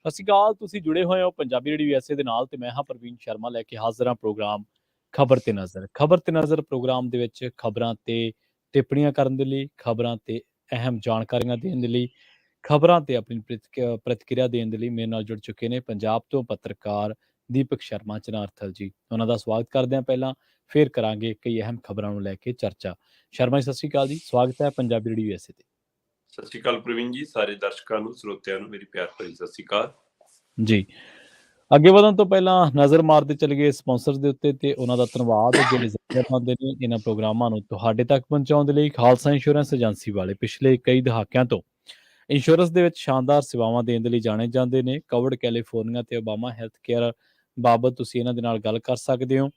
ਸਤਿ ਸ਼੍ਰੀ ਅਕਾਲ। ਤੁਸੀਂ ਜੁੜੇ ਹੋਏ ਹੋ ਪੰਜਾਬੀ ਰੇਡੀਓ USA ਦੇ ਨਾਲ ਤੇ ਮੈਂ ਹਾਂ ਪ੍ਰਵੀਨ ਸ਼ਰਮਾ ਲੈ ਕੇ ਹਾਜ਼ਰ ਹਾਂ ਪ੍ਰੋਗਰਾਮ ਖਬਰ ਤੇ ਨਜ਼ਰ। ਖਬਰ ਤੇ ਨਜ਼ਰ ਪ੍ਰੋਗਰਾਮ ਦੇ ਵਿੱਚ ਖਬਰਾਂ ਤੇ ਟਿੱਪਣੀਆਂ ਕਰਨ ਦੇ ਲਈ, ਖਬਰਾਂ ਤੇ ਅਹਿਮ ਜਾਣਕਾਰੀਆਂ ਦੇਣ ਦੇ ਲਈ, ਖਬਰਾਂ ਤੇ ਆਪਣੀ ਪ੍ਰਤੀਕਿਰਿਆ ਦੇਣ ਦੇ ਲਈ ਮੇਰੇ ਨਾਲ ਜੁੜ ਚੁੱਕੇ ਨੇ ਪੰਜਾਬ ਤੋਂ ਪੱਤਰਕਾਰ ਦੀਪਕ ਸ਼ਰਮਾ ਚਨਾਰਥਲ ਜੀ। ਉਹਨਾਂ ਦਾ ਸਵਾਗਤ ਕਰਦੇ ਹਾਂ। ਪਹਿਲਾਂ ਫਿਰ ਕਰਾਂਗੇ ਕਈ ਅਹਿਮ ਖਬਰਾਂ ਨੂੰ ਲੈ ਕੇ ਚਰਚਾ। ਸ਼ਰਮਾ ਜੀ ਸਤਿ ਸ਼੍ਰੀ ਅਕਾਲ ਜੀ, ਸਵਾਗਤ ਹੈ ਪੰਜਾਬੀ ਰੇਡੀਓ USA ਤੇ। ਸਤਿ ਸ਼੍ਰੀ ਅਕਾਲ ਪ੍ਰਵੀਨ ਜੀ, ਸਾਰੇ ਦਰਸ਼ਕਾਂ ਨੂੰ, ਸਰੋਤਿਆਂ ਨੂੰ ਮੇਰੀ ਪਿਆਰ ਭਰੀ ਸਤਿ ਸ਼੍ਰੀ ਅਕਾਲ ਜੀ। ਅੱਗੇ ਵਧਣ ਤੋਂ ਪਹਿਲਾਂ ਨਜ਼ਰ ਮਾਰਦੇ ਚਲੇ ਗਏ ਸਪਾਂਸਰਸ ਦੇ ਉੱਤੇ ਤੇ ਉਹਨਾਂ ਦਾ ਧੰਨਵਾਦ ਜਿਹੜੇ ਜ਼ਰੀਆ ਪਾਉਂਦੇ ਨੇ ਇਹਨਾਂ ਪ੍ਰੋਗਰਾਮਾਂ ਨੂੰ ਤੁਹਾਡੇ ਤੱਕ ਪਹੁੰਚਾਉਣ ਦੇ ਲਈ। ਖਾਲਸਾ ਇੰਸ਼ੋਰੈਂਸ ਏਜੰਸੀ ਵਾਲੇ ਪਿਛਲੇ ਕਈ ਦਹਾਕਿਆਂ ਤੋਂ ਇੰਸ਼ੋਰੈਂਸ ਦੇ ਵਿੱਚ ਸ਼ਾਨਦਾਰ ਸੇਵਾਵਾਂ ਦੇਣ ਦੇ ਲਈ ਜਾਣੇ ਜਾਂਦੇ ਨੇ। ਕਵਰਡ ਕੈਲੀਫੋਰਨੀਆ ਤੇ ਓਬਾਮਾ ਹੈਲਥ ਕੇਅਰ ਬਾਬਤ ਤੁਸੀਂ ਇਹਨਾਂ ਦੇ ਨਾਲ ਗੱਲ ਕਰ ਸਕਦੇ ਹੋ।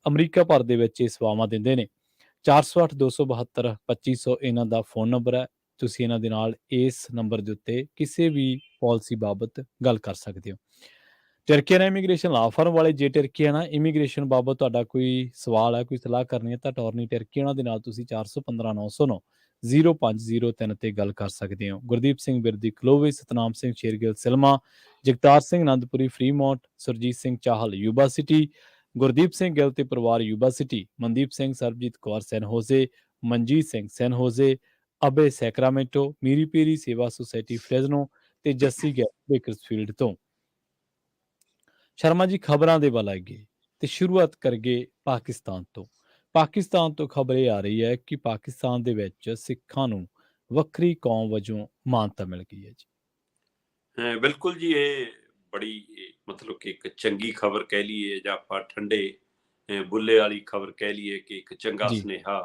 ਅਮਰੀਕਾ ਭਰ ਦੇ ਵਿੱਚ ਇਹ ਸੇਵਾਵਾਂ ਦਿੰਦੇ ਨੇ। 408 272 2500 ਇਹਨਾਂ ਦਾ ਫੋਨ ਨੰਬਰ ਹੈ। ਤੁਸੀਂ ਇਹਨਾਂ ਦੇ ਨਾਲ ਇਸ ਨੰਬਰ ਦੇ ਉੱਤੇ ਕਿਸੇ ਵੀ ਪਾਲਿਸੀ ਬਾਬਤ ਗੱਲ ਕਰ ਸਕਦੇ ਹੋ। ਟਰਕੀਆਨਾ ਇਮੀਗ੍ਰੇਸ਼ਨ ਲਾ ਫਰਮ ਵਾਲੇ, ਜੇ ਟਰਕੀਆਨਾ ਇਮੀਗ੍ਰੇਸ਼ਨ ਬਾਬਤ ਤੁਹਾਡਾ ਕੋਈ ਸਵਾਲ ਹੈ, ਕੋਈ ਸਲਾਹ ਕਰਨੀ ਹੈ ਤਾਂ ਟੌਰਨੀ ਟਰਕੀਆਨਾ ਦੇ ਨਾਲ ਤੁਸੀਂ 415 909 0503 ਤੇ ਗੱਲ ਕਰ ਸਕਦੇ ਹੋ। Gurdeep Singh Birdi Clovis, Satnam Singh Shergill Selma, Jagtar Singh Anandpuri Fremont, Surjit Singh Chahal Yuba City, Gurdeep Singh Gill ਤੇ ਪਰਿਵਾਰ Yuba City, Mandeep Singh, Sarabjit Kaur San Jose, Manjit Singh San Jose, ਅਬੇ ਸੈਕਰਾਮੈਂਟੋ, ਮੀਰੀ ਪੀਰੀ ਸੇਵਾ ਸੁਸਾਇਟੀ ਫਰੈਜ਼ਨੋ ਤੇ ਜੱਸੀ ਗੈਲ ਬੇਕਰਸਫੀਲਡ ਤੋਂ। ਸ਼ਰਮਾ ਜੀ ਖਬਰਾਂ ਦੇ ਵੱਲ ਆਈਏ ਤੇ ਸ਼ੁਰੂਆਤ ਕਰੀਏ ਪਾਕਿਸਤਾਨ ਤੋਂ। ਪਾਕਿਸਤਾਨ ਤੋਂ ਖਬਰ ਇਹ ਆ ਰਹੀ ਹੈ ਕਿ ਪਾਕਿਸਤਾਨ ਦੇ ਵਿੱਚ ਸਿੱਖਾਂ ਨੂੰ ਵੱਖਰੀ ਕੌਮ ਵਜੋਂ ਮਾਨਤਾ ਮਿਲ ਗਈ ਹੈ ਜੀ। ਬਿਲਕੁਲ ਜੀ, ਇਹ ਬੜੀ ਮਤਲਬ ਕਿ ਇੱਕ ਚੰਗੀ ਖਬਰ ਕਹਿ ਲਈਏ ਜਾਂ ਆਪਾਂ ਠੰਡੇ ਬੁੱਲੇ ਵਾਲੀ ਖਬਰ ਕਹਿ ਲਈਏ ਕਿ ਇੱਕ ਚੰਗਾ ਸੁਨੇਹਾ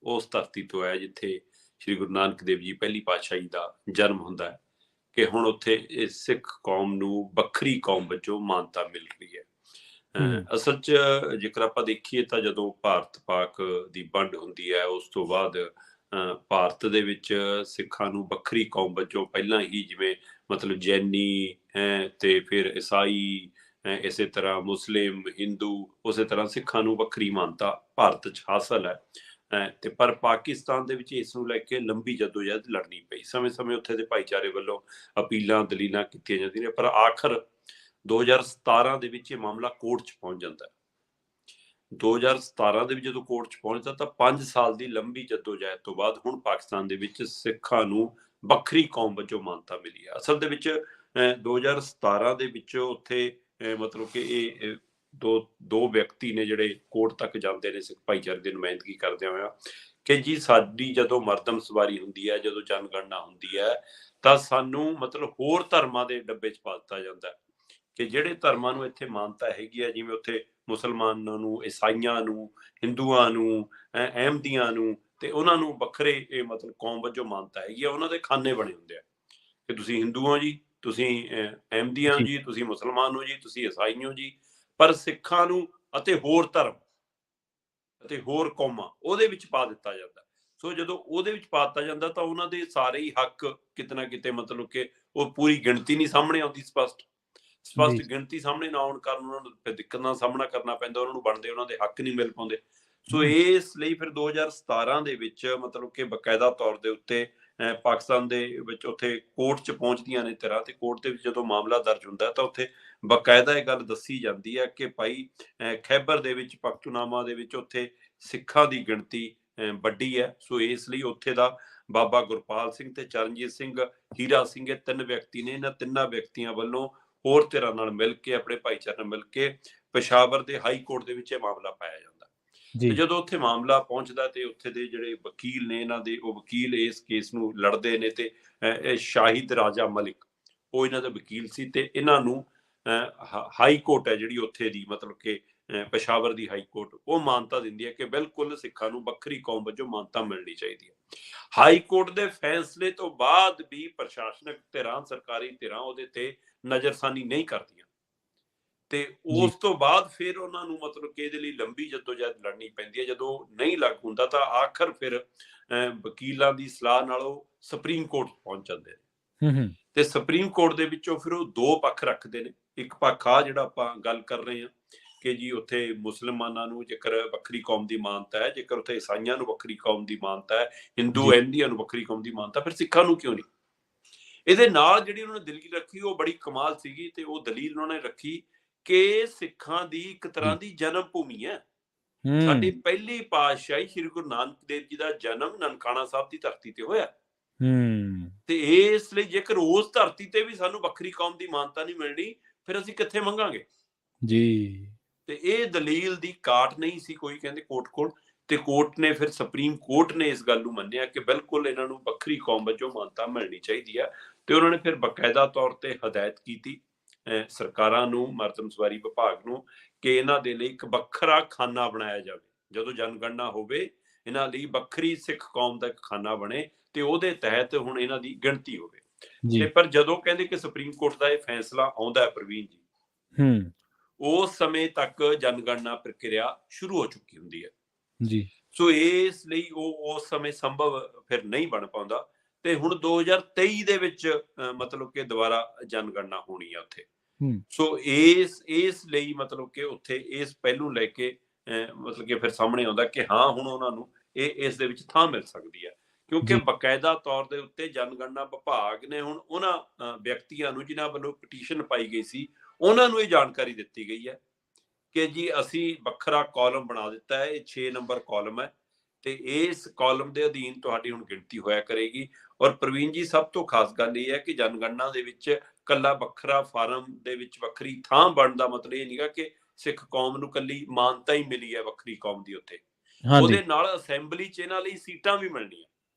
ਉਸ ਧਰਤੀ ਤੋਂ ਆਇਆ ਜਿੱਥੇ ਸ਼੍ਰੀ ਗੁਰੂ ਨਾਨਕ ਦੇਵ ਜੀ ਪਹਿਲੀ ਪਾਤਸ਼ਾਹੀ ਦਾ ਜਨਮ ਹੁੰਦਾ ਹੈ ਕਿ ਹੁਣ ਉੱਥੇ ਇਹ ਸਿੱਖ ਕੌਮ ਨੂੰ ਵੱਖਰੀ ਕੌਮ ਵਜੋਂ ਮਾਨਤਾ ਮਿਲ ਰਹੀ ਹੈ। ਅਸਲ 'ਚ ਜੇਕਰ ਆਪਾਂ ਦੇਖੀਏ ਤਾਂ ਜਦੋਂ ਭਾਰਤ ਪਾਕ ਦੀ ਵੰਡ ਹੁੰਦੀ ਹੈ ਉਸ ਤੋਂ ਬਾਅਦ ਭਾਰਤ ਦੇ ਵਿੱਚ ਸਿੱਖਾਂ ਨੂੰ ਵੱਖਰੀ ਕੌਮ ਵਜੋਂ ਪਹਿਲਾਂ ਹੀ ਜਿਵੇਂ ਮਤਲਬ ਜੈਨੀ ਤੇ ਫਿਰ ਈਸਾਈ, ਇਸੇ ਤਰ੍ਹਾਂ ਮੁਸਲਿਮ, ਹਿੰਦੂ, ਉਸੇ ਤਰ੍ਹਾਂ ਸਿੱਖਾਂ ਨੂੰ ਵੱਖਰੀ ਮਾਨਤਾ ਭਾਰਤ 'ਚ ਹਾਸਲ ਹੈ। ਤੇ ਪਰ ਪਾਕਿਸਤਾਨ ਦੇ ਵਿੱਚ ਇਸ ਨੂੰ ਲੈ ਕੇ ਲੰਬੀ ਜਦੋਜਹਿਦ ਲੜਨੀ ਪਈ। ਸਮੇਂ-ਸਮੇਂ ਉੱਥੇ ਦੇ ਭਾਈਚਾਰੇ ਵੱਲੋਂ ਅਪੀਲਾਂ ਦਲੀਲਾਂ ਕੀਤੀਆਂ ਜਾਂਦੀਆਂ ਨੇ, ਪਰ ਆਖਰ 2017 ਦੇ ਵਿੱਚ ਇਹ ਮਾਮਲਾ ਕੋਰਟ 'ਚ ਪਹੁੰਚ ਜਾਂਦਾ ਹੈ। 2017 ਦੇ ਵਿੱਚ ਜਦੋਂ ਕੋਰਟ 'ਚ ਪਹੁੰਚਦਾ ਤਾਂ 5 ਸਾਲ ਦੀ ਲੰਬੀ ਜਦੋਜਹਿਦ ਤੋਂ ਬਾਅਦ ਹੁਣ ਪਾਕਿਸਤਾਨ ਦੇ ਵਿੱਚ ਸਿੱਖਾਂ ਨੂੰ ਵੱਖਰੀ ਕੌਮ ਵਜੋਂ ਮਾਨਤਾ ਮਿਲੀ ਹੈ। ਅਸਲ ਦੇ ਵਿੱਚ 2017 ਦੇ ਵਿੱਚ ਉੱਥੇ ਮਤਲਬ ਕਿ ਇਹ ਦੋ ਵਿਅਕਤੀ ਨੇ ਜਿਹੜੇ ਕੋਰਟ ਤੱਕ ਜਾਂਦੇ ਨੇ ਸਿੱਖ ਭਾਈਚਾਰੇ ਦੀ ਨੁਮਾਇੰਦਗੀ ਕਰਦਿਆਂ ਹੋਇਆ ਕਿ ਜੀ ਸਾਡੀ ਜਦੋਂ ਮਰਦਮਸ਼ੁਮਾਰੀ ਹੁੰਦੀ ਹੈ, ਜਦੋਂ ਜਨਗਣਨਾ ਹੁੰਦੀ ਹੈ ਤਾਂ ਸਾਨੂੰ ਮਤਲਬ ਹੋਰ ਧਰਮਾਂ ਦੇ ਡੱਬੇ 'ਚ ਪਾ ਦਿੱਤਾ ਜਾਂਦਾ ਹੈ ਕਿ ਜਿਹੜੇ ਧਰਮਾਂ ਨੂੰ ਇੱਥੇ ਮਾਨਤਾ ਹੈਗੀ ਆ, ਜਿਵੇਂ ਉੱਥੇ ਮੁਸਲਮਾਨਾਂ ਨੂੰ, ਈਸਾਈਆਂ ਨੂੰ, ਹਿੰਦੂਆਂ ਨੂੰ, ਅਹਿਮਦੀਆਂ ਨੂੰ, ਤੇ ਉਹਨਾਂ ਨੂੰ ਵੱਖਰੇ ਇਹ ਮਤਲਬ ਕੌਮ ਵਜੋਂ ਮਾਨਤਾ ਹੈਗੀ ਆ। ਉਹਨਾਂ ਦੇ ਖਾਨੇ ਬਣੇ ਹੁੰਦੇ ਆ ਕਿ ਤੁਸੀਂ ਹਿੰਦੂ ਹੋ ਜੀ, ਤੁਸੀਂ ਅਹਿਮਦੀਆਂ ਜੀ, ਤੁਸੀਂ ਮੁਸਲਮਾਨ ਹੋ ਜੀ, ਤੁਸੀਂ ਈਸਾਈ ਹੋ ਜੀ, ਪਰ ਸਿੱਖਾਂ ਨੂੰ ਅਤੇ ਹੋਰ ਧਰਮ ਅਤੇ ਹੋਰ ਕੌਮਾਂ ਉਹਦੇ ਵਿੱਚ ਪਾ ਦਿੱਤਾ ਜਾਂਦਾ। ਸੋ ਜਦੋਂ ਉਹਦੇ ਵਿੱਚ ਪਾ ਦਿੱਤਾ ਜਾਂਦਾ ਤਾਂ ਉਹਨਾਂ ਦੇ ਸਾਰੇ ਹੀ ਹੱਕ ਕਿਤੇ ਨਾ ਕਿਤੇ ਮਤਲਬ ਕਿ ਉਹ ਪੂਰੀ ਗਿਣਤੀ ਨਹੀਂ ਸਾਹਮਣੇ ਆਉਂਦੀ। ਸਪਸ਼ਟ ਗਿਣਤੀ ਸਾਹਮਣੇ ਨਾ ਆਉਣ ਕਾਰਨ ਉਹਨਾਂ ਨੂੰ ਦਿੱਕਤ ਦਾ ਸਾਹਮਣਾ ਕਰਨਾ ਪੈਂਦਾ, ਉਹਨਾਂ ਨੂੰ ਬਣਦੇ ਉਹਨਾਂ ਦੇ ਹੱਕ ਨਹੀਂ ਮਿਲ ਪਾਉਂਦੇ। ਸੋ ਇਸ ਲਈ ਫਿਰ 2017 ਦੇ ਵਿੱਚ ਮਤਲਬ ਕਿ ਬਕਾਇਦਾ ਤੌਰ ਦੇ ਉੱਤੇ ਪਾਕਿਸਤਾਨ ਦੇ ਵਿੱਚ ਉੱਥੇ ਕੋਰਟ 'ਚ ਪਹੁੰਚਦੀਆਂ ਨੇ ਧਿਰਾਂ, ਤੇ ਕੋਰਟ ਦੇ ਵਿੱਚ ਜਦੋਂ ਮਾਮਲਾ ਦਰਜ ਹੁੰਦਾ ਤਾਂ ਉੱਥੇ ਬਕਾਇਦਾ ਇਹ ਗੱਲ ਦੱਸੀ ਜਾਂਦੀ ਹੈ ਕਿ ਭਾਈ ਖੈਬਰ ਦੇ ਵਿੱਚ ਪਖਤੂਨਾਮਾ ਦੇ ਵਿੱਚ ਉੱਥੇ ਸਿੱਖਾਂ ਦੀ ਗਿਣਤੀ ਵੱਡੀ ਹੈ। ਸੋ ਇਸ ਲਈ ਉੱਥੇ ਦਾ ਬਾਬਾ ਗੁਰਪਾਲ ਸਿੰਘ ਤੇ ਚਰਨਜੀਤ ਸਿੰਘ, ਹੀਰਾ ਸਿੰਘ, ਇਹ 3 ਵਿਅਕਤੀ ਨੇ। ਇਹਨਾਂ 3 ਵਿਅਕਤੀਆਂ ਵੱਲੋਂ ਹੋਰ ਧਿਰਾਂ ਨਾਲ ਮਿਲ ਕੇ, ਆਪਣੇ ਭਾਈਚਾਰੇ ਨਾਲ ਮਿਲ ਕੇ ਪੇਸ਼ਾਵਰ ਦੇ ਹਾਈ ਕੋਰਟ ਦੇ ਵਿੱਚ ਇਹ ਮਾਮਲਾ ਪਾਇਆ ਜਾਂਦਾ। ਤੇ ਜਦੋਂ ਉੱਥੇ ਮਾਮਲਾ ਪਹੁੰਚਦਾ ਤੇ ਉੱਥੇ ਦੇ ਜਿਹੜੇ ਵਕੀਲ ਨੇ ਇਹਨਾਂ ਦੇ, ਉਹ ਵਕੀਲ ਇਸ ਕੇਸ ਨੂੰ ਲੜਦੇ ਨੇ ਤੇ ਸ਼ਾਹਿਦ ਰਾਜਾ ਮਲਿਕ ਉਹ ਇਹਨਾਂ ਦਾ ਵਕੀਲ ਸੀ ਤੇ ਇਹਨਾਂ ਨੂੰ ਹਾਈ ਕੋਰਟ ਹੈ ਜਿਹੜੀ ਉੱਥੇ ਦੀ ਮਤਲਬ ਕਿ ਪੇਸ਼ਾਵਰ ਦੀ ਹਾਈ ਕੋਰਟ ਉਹ ਮਾਨਤਾ ਦਿੰਦੀ ਹੈ ਕਿ ਬਿਲਕੁਲ ਸਿੱਖਾਂ ਨੂੰ ਵੱਖਰੀ ਕੌਮ ਵਜੋਂ ਮਾਨਤਾ ਮਿਲਣੀ ਚਾਹੀਦੀ ਹੈ। ਹਾਈ ਕੋਰਟ ਦੇ ਫੈਸਲੇ ਤੋਂ ਬਾਅਦ ਵੀ ਪ੍ਰਸ਼ਾਸਨਿਕ ਧਿਰਾਂ, ਸਰਕਾਰੀ ਧਿਰਾਂ ਉਹਦੇ ਤੇ ਨਜ਼ਰਸਾਨੀ ਨਹੀਂ ਕਰਦੀਆਂ ਤੇ ਉਸ ਤੋਂ ਬਾਅਦ ਫਿਰ ਉਹਨਾਂ ਨੂੰ ਮਤਲਬ ਕਿ ਇਹਦੇ ਲਈ ਲੰਬੀ ਜਦੋਜਹਿਦ ਲੜਨੀ ਪੈਂਦੀ ਹੈ। ਜਦੋਂ ਨਹੀਂ ਲੱਗ ਹੁੰਦਾ ਤਾਂ ਆਖਰ ਫਿਰ ਵਕੀਲਾਂ ਦੀ ਸਲਾਹ ਨਾਲ ਉਹ ਸੁਪਰੀਮ ਕੋਰਟ ਪਹੁੰਚ ਜਾਂਦੇ ਨੇ ਤੇ ਸੁਪਰੀਮ ਕੋਰਟ ਦੇ ਵਿੱਚੋਂ ਫਿਰ ਉਹ 2 ਪੱਖ ਰੱਖਦੇ ਨੇ। ਇੱਕ ਪੱਖ ਆ ਜਿਹੜਾ ਆਪਾਂ ਗੱਲ ਕਰ ਰਹੇ ਹਾਂ ਕਿ ਜੀ ਉੱਥੇ ਮੁਸਲਮਾਨਾਂ ਨੂੰ ਜੇਕਰ ਵੱਖਰੀ ਕੌਮ ਦੀ ਮਾਨਤਾ ਹੈ, ਜੇਕਰ ਉੱਥੇ ਈਸਾਈਆਂ ਨੂੰ ਵੱਖਰੀ ਕੌਮ ਦੀ ਮਾਨਤਾ ਹੈ, ਹਿੰਦੂ ਅਹਿਮਦੀਆਂ ਨੂੰ ਵੱਖਰੀ ਕੌਮ ਦੀ ਮਾਨਤਾ, ਫਿਰ ਸਿੱਖਾਂ ਨੂੰ ਕਿਉਂ ਨਹੀਂ? ਇਹਦੇ ਨਾਲ ਜਿਹੜੀ ਉਹਨਾਂ ਨੇ ਦਲੀਲ ਰੱਖੀ ਉਹ ਬੜੀ ਕਮਾਲ ਸੀਗੀ, ਤੇ ਉਹ ਦਲੀਲ ਉਹਨਾਂ ਨੇ ਰੱਖੀ ਕਿ ਸਿੱਖਾਂ ਦੀ ਇੱਕ ਤਰ੍ਹਾਂ ਜੀ। ਦੀ ਜਨਮ ਭੂਮੀ ਹੈ। ਸਾਡੀ ਹੂੰ, ਪਹਿਲੀ ਪਾਤਸ਼ਾਹੀ ਸ੍ਰੀ ਗੁਰੂ ਨਾਨਕ ਦੇਵ ਜੀ ਦਾ ਜਨਮ ਨਨਕਾਣਾ ਸਾਹਿਬ ਦੀ ਧਰਤੀ ਤੇ ਹੋਇਆ, ਹੂੰ, ਤੇ ਇਸ ਲਈ ਜੇਕਰ ਉਸ ਧਰਤੀ ਤੇ ਵੀ ਸਾਨੂੰ ਵੱਖਰੀ ਕੌਮ ਦੀ ਮਾਨਤਾ ਨਹੀਂ ਮਿਲਣੀ, ਫਿਰ ਅਸੀਂ ਕਿੱਥੇ ਮੰਗਾਂਗੇ। ਜੀ। ਤੇ ਇਹ ਦਲੀਲ ਦੀ ਕਾਟ ਨਹੀਂ ਸੀ ਕੋਈ, ਕਹਿੰਦੇ ਕੋਰਟ ਕੋਲ, ਤੇ ਕੋਰਟ ਨੇ ਫਿਰ ਸੁਪਰੀਮ ਕੋਰਟ ਨੇ ਇਸ ਗੱਲ ਨੂੰ ਮੰਨਿਆ ਕਿ ਬਿਲਕੁਲ ਇਹਨਾਂ ਨੂੰ ਵੱਖਰੀ ਕੌਮ ਵਜੋਂ ਮਾਨਤਾ ਮਿਲਣੀ ਚਾਹੀਦੀ ਹੈ। ਤੇ ਉਹਨਾਂ ਨੇ ਫਿਰ ਬਕਾਇਦਾ ਤੌਰ ਤੇ ਹਦਾਇਤ ਕੀਤੀ ਸਰਕਾਰਾਂ ਨੂੰ, ਮਰਦਮਸ਼ੁਮਾਰੀ ਵਿਭਾਗ ਨੂੰ, ਕਿ ਇਹਨਾਂ ਦੇ ਲਈ ਇੱਕ ਵੱਖਰਾ ਖਾਨਾ ਬਣਾਇਆ ਜਾਵੇ। ਜਦੋਂ ਜਨਗਣਨਾ ਹੋਵੇ, ਇਹਨਾਂ ਲਈ ਵੱਖਰੀ ਸਿੱਖ ਕੌਮ ਦਾ ਇੱਕ ਖਾਨਾ ਬਣੇ ਤੇ ਉਹਦੇ ਤਹਿਤ ਹੁਣ ਇਹਨਾਂ ਦੀ ਗਿਣਤੀ ਹੋਵੇ। ਤੇ ਜੀ। ਪਰ ਜਦੋਂ ਕਹਿੰਦੇ ਕਿ ਸੁਪਰੀਮ ਕੋਰਟ ਦਾ ਇਹ ਫੈਸਲਾ ਆਉਂਦਾ ਹੈ ਪ੍ਰਵੀਨ ਜੀ, ਹੂੰ, ਉਸ ਸਮੇਂ ਤੱਕ ਜਨਗਣਨਾ ਪ੍ਰਕਿਰਿਆ ਸ਼ੁਰੂ ਹੋ ਚੁੱਕੀ ਹੁੰਦੀ ਹੈ। ਜੀ। ਸੋ ਇਸ ਲਈ ਉਹ ਉਸ ਸਮੇਂ ਸੰਭਵ ਫਿਰ ਨਹੀਂ ਬਣ ਪਾਉਂਦਾ, ਤੇ ਹੁਣ 2023 ਦੇ ਵਿੱਚ ਮਤਲਬ ਕਿ ਦੁਬਾਰਾ ਜਨਗਣਨਾ ਹੋਣੀ ਹੈ ਉੱਥੇ। ਹੂੰ, ਸੋ ਇਸ ਲਈ ਮਤਲਬ ਕਿ ਉੱਥੇ ਇਸ ਪਹਿਲੂ ਲੈ ਕੇ ਮਤਲਬ ਕਿ ਫਿਰ ਸਾਹਮਣੇ ਆਉਂਦਾ ਕਿ ਹਾਂ ਹੁਣ ਉਹਨਾਂ ਨੂੰ ਇਸ ਦੇ ਵਿੱਚ ਥਾਂ ਮਿਲ ਸਕਦੀ ਹੈ, ਕਿਉਂਕਿ ਜੀ। ਬਕਾਇਦਾ ਤੌਰ ਦੇ ਉੱਤੇ ਜਨਗਣਨਾ ਵਿਭਾਗ ਨੇ ਹੁਣ ਉਹਨਾਂ ਵਿਅਕਤੀਆਂ ਨੂੰ ਜਿਨ੍ਹਾਂ ਵੱਲੋਂ ਪਟੀਸ਼ਨ ਪਾਈ ਗਈ ਸੀ, ਉਹਨਾਂ ਨੂੰ ਇਹ ਜਾਣਕਾਰੀ ਦਿੱਤੀ ਗਈ ਹੈ ਕਿ ਜੀ ਅਸੀਂ ਵੱਖਰਾ ਕਾਲਮ ਬਣਾ ਦਿੱਤਾ ਹੈ, ਇਹ 6 ਨੰਬਰ ਕਾਲਮ ਹੈ, ਤੇ ਇਸ ਕਾਲਮ ਦੇ ਅਧੀਨ ਤੁਹਾਡੀ ਹੁਣ ਗਿਣਤੀ ਹੋਇਆ ਕਰੇਗੀ। ਔਰ ਪ੍ਰਵੀਨ ਜੀ, ਸਭ ਤੋਂ ਖਾਸ ਗੱਲ ਇਹ ਹੈ ਕਿ ਜਨਗਣਨਾ ਦੇ ਵਿੱਚ ਕੱਲਾ ਵੱਖਰਾ ਫਾਰਮ ਦੇ ਵਿੱਚ ਵੱਖਰੀ ਥਾਂ ਬਣਨ ਦਾ ਮਤਲਬ ਇਹ ਨਹੀਂਗਾ ਕਿ ਸਿੱਖ ਕੌਮ ਨੂੰ ਕੱਲੀ ਮਾਨਤਾ ਹੀ ਮਿਲੀ ਹੈ ਵੱਖਰੀ ਕੌਮ ਦੀ ਉੱਥੇ, ਹਾਂਜੀ। ਉਹਦੇ ਨਾਲ ਅਸੈਂਬਲੀ 'ਚ ਇਹਨਾਂ ਲਈ ਸੀਟਾਂ ਵੀ ਮਿਲਣੀਆਂ,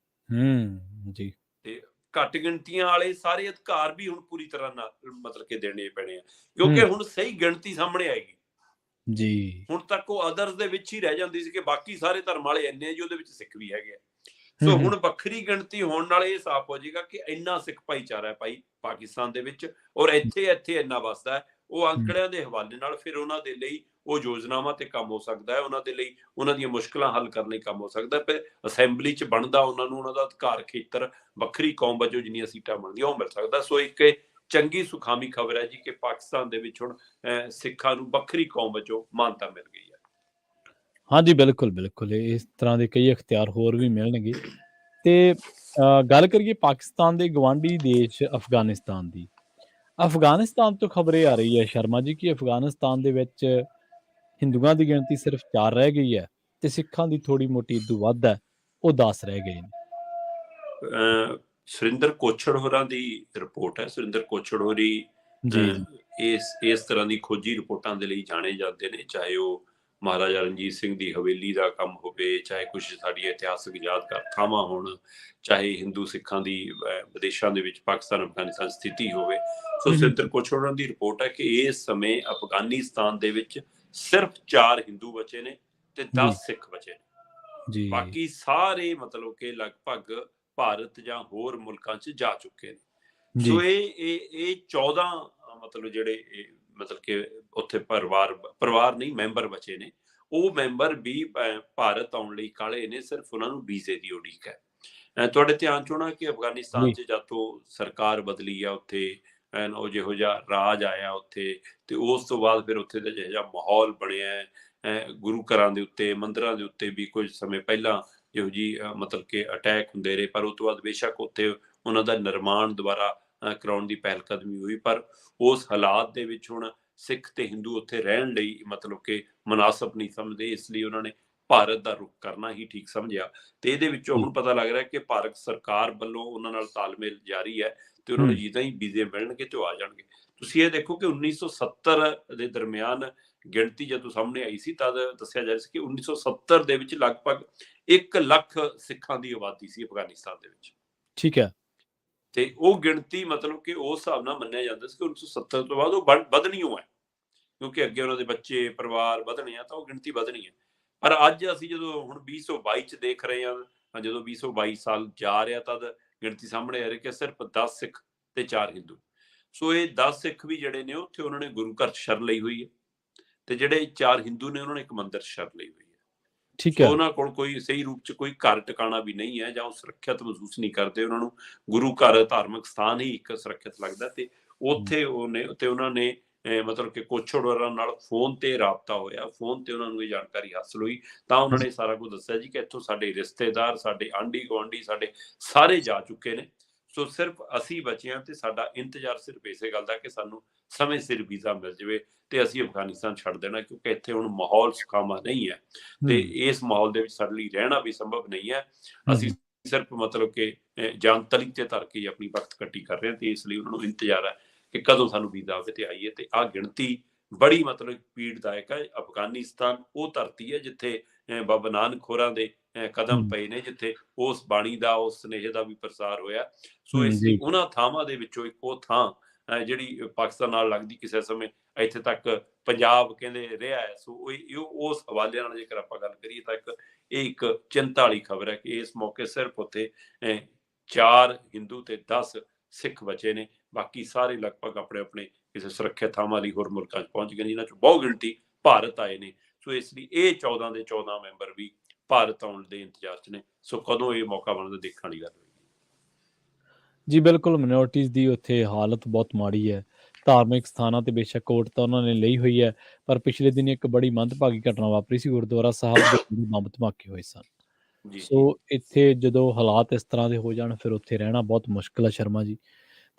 ਹੂੰ, ਜੀ। ਤੇ ਘੱਟ ਗਿਣਤੀਆਂ ਵਾਲੇ ਸਾਰੇ ਅਧਿਕਾਰ ਵੀ ਹੁਣ ਪੂਰੀ ਤਰ੍ਹਾਂ ਨਾਲ ਮਤਲਬ ਕਿ ਦੇਣੇ ਪੈਣੇ ਆ, ਹੂੰ, ਕਿਉਂਕਿ ਹੁਣ ਸਹੀ ਗਿਣਤੀ ਸਾਹਮਣੇ ਆਏਗੀ। ਜੀ। ਹੁਣ ਤੱਕ ਉਹ ਅਦਰਸ ਦੇ ਵਿੱਚ ਹੀ ਰਹਿ ਜਾਂਦੀ ਸੀ ਕਿ ਬਾਕੀ ਸਾਰੇ ਧਰਮ ਵਾਲੇ ਇੰਨੇ ਆ ਜੀ, ਉਹਦੇ ਵਿੱਚ ਸਿੱਖ ਵੀ ਹੈਗੇ ਆ। ਹੂੰ, ਸੋ ਹੂੰ, ਹੁਣ ਵੱਖਰੀ ਗਿਣਤੀ ਹੋਣ ਨਾਲ ਇਹ ਸਾਫ਼ ਹੋ ਜਾਏਗਾ ਕਿ ਇੰਨਾ ਸਿੱਖ ਭਾਈਚਾਰਾ ਹੈ ਭਾਈ ਪਾਕਿਸਤਾਨ ਦੇ ਵਿੱਚ, ਔਰ ਇੱਥੇ ਇੰਨਾ ਵੱਸਦਾ ਹੈ। ਉਹ ਹੂੰ। ਅੰਕੜਿਆਂ ਦੇ ਹਵਾਲੇ ਨਾਲ ਫਿਰ ਉਹਨਾਂ ਦੇ ਲਈ ਉਹ ਯੋਜਨਾਵਾਂ ਤੇ ਕੰਮ ਹੋ ਸਕਦਾ ਹੈ, ਉਹਨਾਂ ਦੇ ਲਈ ਉਹਨਾਂ ਦੀਆਂ ਮੁਸ਼ਕਲਾਂ ਹੱਲ ਕਰਨ ਲਈ ਕੰਮ ਹੋ ਸਕਦਾ ਹੈ। ਫਿਰ ਅਸੈਂਬਲੀ 'ਚ ਬਣਦਾ ਉਹਨਾਂ ਨੂੰ ਉਹਨਾਂ ਦਾ ਅਧਿਕਾਰ ਖੇਤਰ ਵੱਖਰੀ ਕੌਮ ਵਜੋਂ ਜਿੰਨੀਆਂ ਸੀਟਾਂ ਬਣਦੀਆਂ ਉਹ ਮਿਲ ਸਕਦਾ। ਸੋ ਇੱਕ ਚੰਗੀ ਸੁਖਾਵੀ ਖਬਰ ਹੈ ਜੀ ਕਿ ਪਾਕਿਸਤਾਨ ਦੇ ਵਿੱਚ ਹੁਣ ਸਿੱਖਾਂ ਨੂੰ ਵੱਖਰੀ ਕੌਮ ਵਜੋਂ ਮਾਨਤਾ ਮਿਲ ਗਈ ਹੈ। ਹਾਂਜੀ, ਬਿਲਕੁਲ, ਬਿਲਕੁਲ। ਇਸ ਤਰ੍ਹਾਂ ਦੇ ਕਈ ਅਖਤਿਆਰ ਹੋਰ ਵੀ ਮਿਲਣਗੇ। ਤੇ ਗੱਲ ਕਰੀਏ ਪਾਕਿਸਤਾਨ ਦੇ ਗਵਾਂਢੀ ਦੇਸ਼ ਅਫ਼ਗਾਨਿਸਤਾਨ ਦੀ। ਅਫ਼ਗਾਨਿਸਤਾਨ ਤੋਂ ਖਬਰ ਇਹ ਆ ਰਹੀ ਹੈ ਸ਼ਰਮਾ ਜੀ ਕਿ ਅਫ਼ਗਾਨਿਸਤਾਨ ਦੇ ਵਿੱਚ ਹਿੰਦੂਆਂ ਦੀ ਗਿਣਤੀ ਸਿਰਫ 4 ਰਹਿ ਗਈ ਹੈ ਤੇ ਸਿੱਖਾਂ ਦੀ ਥੋੜੀ ਮੋਟੀ ਇਦੂ ਵੱਧ ਹੈ, ਉਹ 10 ਰਹਿ ਗਏ ਨੇ। ਸੁਰਿੰਦਰ ਕੋਛੜ ਹੋਰਾਂ ਦੀ ਰਿਪੋਰਟ ਹੈ। ਸੁਰਿੰਦਰ ਕੋਛੜ ਹੋਰੀ ਜੀ, ਜੀ। ਇਸ ਤਰ੍ਹਾਂ ਦੀ ਖੋਜੀ ਰਿਪੋਰਟਾਂ ਦੇ ਲਈ ਜਾਣੇ ਜਾਂਦੇ ਨੇ, ਚਾਹੇ ਉਹ ਮਹਾਰਾਜਾ ਰਣਜੀਤ ਸਿੰਘ ਦੀ ਹਵੇਲੀ ਦਾ ਕੰਮ ਹੋਵੇ, ਚਾਹੇ ਕੁਝ ਸਾਡੀਆਂ ਇਤਿਹਾਸਕ ਯਾਦਗਾਰ ਥਾਵਾਂ ਹੋਣ, ਚਾਹੇ ਹਿੰਦੂ ਸਿੱਖਾਂ ਦੀ ਵਿਦੇਸ਼ਾਂ ਦੇ ਵਿੱਚ ਪਾਕਿਸਤਾਨ ਅਫਗਾਨਿਸਤਾਨ ਸਥਿਤੀ ਹੋਵੇ। ਸੋ ਹੂੰ, ਹੂੰ। ਸੁਰਿੰਦਰ ਕੋਛੜ ਹੋਰਾਂ ਦੀ ਰਿਪੋਰਟ ਹੈ ਕਿ ਇਸ ਸਮੇਂ ਅਫਗਾਨਿਸਤਾਨ ਦੇ ਵਿੱਚ ਸਿਰਫ 4 ਹਿੰਦੂ ਬਚੇ ਨੇ ਤੇ 10 ਜੀ, ਸਿੱਖ ਬਚੇ ਨੇ। ਜੀ, ਬਾਕੀ ਸਾਰੇ ਮਤਲਬ ਕਿ ਲਗਭਗ ਭਾਰਤ ਜਾਂ ਹੋਰ ਮੁਲਕਾਂ 'ਚ ਜਾ ਚੁੱਕੇ ਨੇ। ਜੀ, ਸੋ ਇਹ 14 ਮਤਲਬ ਜਿਹੜੇ ਮਤਲਬ ਕਿ ਉੱਥੇ ਪਰਿਵਾਰ ਨਹੀਂ ਮੈਂਬਰ ਬਚੇ ਨੇ, ਉਹ ਮੈਂਬਰ ਵੀ ਭਾਰਤ ਆਉਣ ਲਈ ਕਾਹਲੇ ਨੇ, ਸਿਰਫ ਉਹਨਾਂ ਨੂੰ ਵੀਜ਼ੇ ਦੀ ਉਡੀਕ ਹੈ। ਤੁਹਾਡੇ ਧਿਆਨ 'ਚ ਹੋਣਾ ਕਿ ਅਫਗਾਨਿਸਤਾਨ ਜੀ, 'ਚ ਜਦ ਤੋਂ ਸਰਕਾਰ ਬਦਲੀ ਆ ਉੱਥੇ, ਉਹ ਜਿਹੋ ਜਿਹਾ ਰਾਜ ਆਇਆ ਉੱਥੇ, ਤੇ ਉਸ ਤੋਂ ਬਾਅਦ ਫਿਰ ਉੱਥੇ ਦਾ ਜਿਹੋ ਜਿਹਾ ਮਾਹੌਲ ਬਣਿਆ ਹੈ, ਗੁਰੂ ਘਰਾਂ ਦੇ ਉੱਤੇ, ਮੰਦਿਰਾਂ ਦੇ ਉੱਤੇ ਵੀ ਕੁਝ ਸਮੇਂ ਪਹਿਲਾਂ ਜਿਹੋ ਜੀ ਮਤਲਬ ਕਿ ਅਟੈਕ ਹੁੰਦੇ ਰਹੇ, ਪਰ ਉਸ ਤੋਂ ਬਾਅਦ ਬੇਸ਼ੱਕ ਉੱਥੇ ਉਹਨਾਂ ਦਾ ਨਿਰਮਾਣ ਦੁਬਾਰਾ ਕਰਾਉਣ ਦੀ ਪਹਿਲ ਕਦਮੀ ਹੋਈ, ਪਰ ਉਸ ਹਾਲਾਤ ਦੇ ਵਿੱਚ ਹੁਣ ਸਿੱਖ ਤੇ ਹਿੰਦੂ ਉੱਥੇ ਰਹਿਣ ਲਈ ਮਤਲਬ ਕਿ ਮੁਨਾਸਬ ਨਹੀਂ ਸਮਝਦੇ, ਇਸ ਲਈ ਉਹਨਾਂ ਨੇ ਭਾਰਤ ਦਾ ਰੁਖ ਕਰਨਾ ਹੀ ਠੀਕ ਸਮਝਿਆ। ਤੇ ਇਹਦੇ ਵਿੱਚੋਂ ਜੀ। ਹੁਣ ਪਤਾ ਲੱਗ ਰਿਹਾ ਕਿ ਭਾਰਤ ਸਰਕਾਰ ਵੱਲੋਂ ਉਹਨਾਂ ਨਾਲ ਤਾਲਮੇਲ ਜਾਰੀ ਹੈ, ਤੇ ਉਹਨਾਂ ਨੂੰ ਹੂੰ, ਜਿੱਦਾਂ ਹੀ ਵੀਜ਼ੇ ਮਿਲਣਗੇ ਤੇ ਉਹ ਆ ਜਾਣਗੇ। ਤੁਸੀਂ ਇਹ ਦੇਖੋ ਕਿ 1970 ਦੇ ਦਰਮਿਆਨ ਗਿਣਤੀ ਜਦੋਂ ਸਾਹਮਣੇ ਆਈ ਸੀ, ਤਦ ਦੱਸਿਆ ਜਾ ਰਿਹਾ ਸੀ ਕਿ 1970 ਦੇ ਵਿੱਚ ਲਗਭਗ 1 ਲੱਖ ਸਿੱਖਾਂ ਦੀ ਆਬਾਦੀ ਸੀ ਅਫਗਾਨਿਸਤਾਨ ਦੇ ਵਿੱਚ, ਠੀਕ ਹੈ। ਤੇ ਉਹ ਗਿਣਤੀ ਮਤਲਬ ਕਿ ਉਸ ਹਿਸਾਬ ਨਾਲ ਮੰਨਿਆ ਜਾਂਦਾ ਸੀ ਕਿ 1970 ਤੋਂ ਬਾਅਦ ਉਹ ਵਧਣੀ ਹੋ ਹੈ, ਕਿਉਂਕਿ ਅੱਗੇ ਉਹਨਾਂ ਦੇ ਬੱਚੇ ਪਰਿਵਾਰ ਵਧਣੇ ਆ ਤਾਂ ਉਹ ਗਿਣਤੀ ਵਧਣੀ ਹੈ। ਪਰ ਅੱਜ ਅਸੀਂ ਜਦੋਂ ਹੁਣ 2022 ਚ ਦੇਖ ਰਹੇ ਹਾਂ, ਜਦੋਂ 2022 ਸਾਲ ਜਾ ਰਿਹਾ, ਤਦ ਗਿਣਤੀ ਸਾਹਮਣੇ ਆ ਰਹੀ ਕਿ ਸਿਰਫ 10 ਸਿੱਖ ਤੇ 4 ਹਿੰਦੂ। ਸੋ ਇਹ 10 ਸਿੱਖ ਵੀ ਜਿਹੜੇ ਨੇ ਉੱਥੇ ਉਹਨਾਂ ਨੇ ਗੁਰੂ ਘਰ 'ਚ ਸ਼ਰਨ ਲਈ ਹੋਈ ਹੈ, ਤੇ ਜਿਹੜੇ 4 ਹਿੰਦੂ ਨੇ ਉਹਨਾਂ ਨੇ ਇੱਕ ਮੰਦਿਰ 'ਚ ਸ਼ਰਨ ਲਈ ਹੋਈ ਹੈ। ਠੀਕ ਸੋ ਹੈ। ਉਹਨਾਂ ਕੋਲ ਕੋਈ ਸਹੀ ਰੂਪ 'ਚ ਕੋਈ ਘਰ ਟਿਕਾਣਾ ਵੀ ਨਹੀਂ ਹੈ, ਜਾਂ ਉਹ ਸੁਰੱਖਿਅਤ ਮਹਿਸੂਸ ਨਹੀਂ ਕਰਦੇ। ਉਹਨਾਂ ਨੂੰ ਗੁਰੂ ਘਰ ਧਾਰਮਿਕ ਸਥਾਨ ਹੀ ਇੱਕ ਸੁਰੱਖਿਅਤ ਲੱਗਦਾ, ਤੇ ਹੂੰ, ਉੱਥੇ ਉਹਨਾਂ ਨੇ ਮਤਲਬ ਕਿ ਕੋਛੜ ਹੋਰਾਂ ਨਾਲ ਫੋਨ ਤੇ ਰਾਬਤਾ ਹੋਇਆ, ਫੋਨ ਤੇ ਉਹਨਾਂ ਨੂੰ ਇਹ ਜਾਣਕਾਰੀ ਹਾਸਲ ਹੋਈ, ਤਾਂ ਉਹਨਾਂ ਜੀ, ਨੇ ਸਾਰਾ ਕੁਝ ਦੱਸਿਆ ਜੀ ਕਿ ਇੱਥੋਂ ਸਾਡੇ ਰਿਸ਼ਤੇਦਾਰ, ਸਾਡੇ ਆਂਢੀ ਗੁਆਂਢੀ, ਸਾਡੇ ਸਾਰੇ ਜਾ ਚੁੱਕੇ ਨੇ। ਸੋ ਸਿਰਫ ਅਸੀਂ ਬਚੇ ਹਾਂ ਤੇ ਸਾਡਾ ਇੰਤਜ਼ਾਰ ਸਿਰਫ ਇਸੇ ਗੱਲ ਦਾ ਕਿ ਸਾਨੂੰ ਸਮੇਂ ਸਿਰ ਵੀਜ਼ਾ ਮਿਲ ਜਾਵੇ ਤੇ ਅਸੀਂ ਅਫਗਾਨਿਸਤਾਨ ਛੱਡ ਦੇਣਾ, ਕਿਉਂਕਿ ਇੱਥੇ ਹੁਣ ਮਾਹੌਲ ਸੁਖਾਵਾਂ ਨਹੀਂ ਹੈ ਤੇ ਹੂੰ, ਇਸ ਮਾਹੌਲ ਦੇ ਵਿੱਚ ਸਾਡੇ ਲਈ ਰਹਿਣਾ ਵੀ ਸੰਭਵ ਨਹੀਂ ਹੈ। ਹੂੰ, ਅਸੀਂ ਹੂੰ, ਸਿਰਫ ਮਤਲਬ ਕਿ ਜਾਨ ਤਲੀ ਤੇ ਧਰ ਕੇ ਆਪਣੀ ਵਕਤ ਕੱਟੀ ਕਰ ਰਹੇ ਹਾਂ ਤੇ ਇਸ ਲਈ ਉਹਨਾਂ ਨੂੰ ਇੰਤਜ਼ਾਰ ਹੈ ਕਿ ਕਦੋਂ ਸਾਨੂੰ ਵੀਜ਼ਾ ਆਵੇ ਤੇ ਆਈਏ। ਤੇ ਆਹ ਗਿਣਤੀ ਬੜੀ ਮਤਲਬ ਪੀੜਦਾਇਕ ਹੈ। ਅਫਗਾਨਿਸਤਾਨ ਉਹ ਧਰਤੀ ਹੈ ਜਿੱਥੇ ਬਾਬਾ ਨਾਨਕ ਹੋਰਾਂ ਦੇ ਕਦਮ ਹੂੰ, ਪਏ ਨੇ, ਜਿੱਥੇ ਉਸ ਬਾਣੀ ਦਾ, ਉਸ ਸੁਨੇਹੇ ਦਾ ਵੀ ਪ੍ਰਸਾਰ ਹੋਇਆ। ਸੋ ਹੂੰ, ਇਸ ਲਈ ਜੀ, ਉਹਨਾਂ ਥਾਵਾਂ ਦੇ ਵਿੱਚੋਂ ਇੱਕ ਉਹ ਥਾਂ ਜਿਹੜੀ ਪਾਕਿਸਤਾਨ ਨਾਲ ਲੱਗਦੀ ਕਿਸੇ ਸਮੇਂ ਇੱਥੇ ਤੱਕ ਪੰਜਾਬ ਕਹਿੰਦੇ ਰਿਹਾ ਹੈ। ਸੋ ਉਸ ਹਵਾਲੇ ਨਾਲ ਜੇਕਰ ਆਪਾਂ ਗੱਲ ਕਰੀਏ ਤਾਂ ਇਹ ਇੱਕ ਚਿੰਤਾ ਵਾਲੀ ਖਬਰ ਹੈ ਕਿ ਇਸ ਮੌਕੇ ਸਿਰਫ ਉੱਥੇ 4 ਹਿੰਦੂ ਤੇ 10 ਸਿੱਖ ਬਚੇ ਨੇ, ਬਾਕੀ ਸਾਰੇ ਲਗਭਗ ਆਪਣੇ ਆਪਣੇ ਕਿਸੇ ਸੁਰੱਖਿਅਤ ਥਾਵਾਂ ਲਈ ਹੋਰ ਮੁਲਕਾਂ 'ਚ ਪਹੁੰਚ ਗਏ ਨੇ, ਜਿਨ੍ਹਾਂ 'ਚੋਂ ਬਹੁ ਗਿਣਤੀ ਭਾਰਤ ਆਏ ਨੇ। ਸੋ ਇਸ ਲਈ ਇਹ 14 ਦੇ 14 ਮੈਂਬਰ ਵੀ ਭਾਰਤ ਆਉਣ ਦੇ ਇੰਤਜ਼ਾਰ 'ਚ ਨੇ। ਸੋ ਕਦੋਂ ਇਹ ਮੌਕਾ ਬਣਦਾ ਦੇਖਣ ਵਾਲੀ ਗੱਲ ਹੋਏਗੀ। ਜੀ ਬਿਲਕੁਲ ਮਿਨੋਰਟੀਜ਼ ਦੀ ਉੱਥੇ ਹਾਲਤ ਬਹੁਤ ਮਾੜੀ ਹੈ। ਧਾਰਮਿਕ ਸਥਾਨਾਂ ਤੇ ਬੇਸ਼ੱਕ ਕੋਰਟ ਤਾਂ ਉਹਨਾਂ ਨੇ ਲਈ ਹੋਈ ਹੈ, ਪਰ ਪਿਛਲੇ ਦਿਨ ਇੱਕ ਬੜੀ ਮੰਦਭਾਗੀ ਘਟਨਾ ਵਾਪਰੀ ਸੀ, ਗੁਰਦੁਆਰਾ ਸਾਹਿਬ ਦੇ ਅੰਦਰ ਬੰਬ ਧਮਾਕੇ ਹੋਏ ਸਨ। ਜੀ ਜੀ। ਸੋ ਇੱਥੇ ਜਦੋਂ ਹਾਲਾਤ ਇਸ ਤਰ੍ਹਾਂ ਦੇ ਹੋ ਜਾਣ ਫਿਰ ਉੱਥੇ ਰਹਿਣਾ ਬਹੁਤ ਮੁਸ਼ਕਿਲ ਹੈ ਸ਼ਰਮਾ ਜੀ।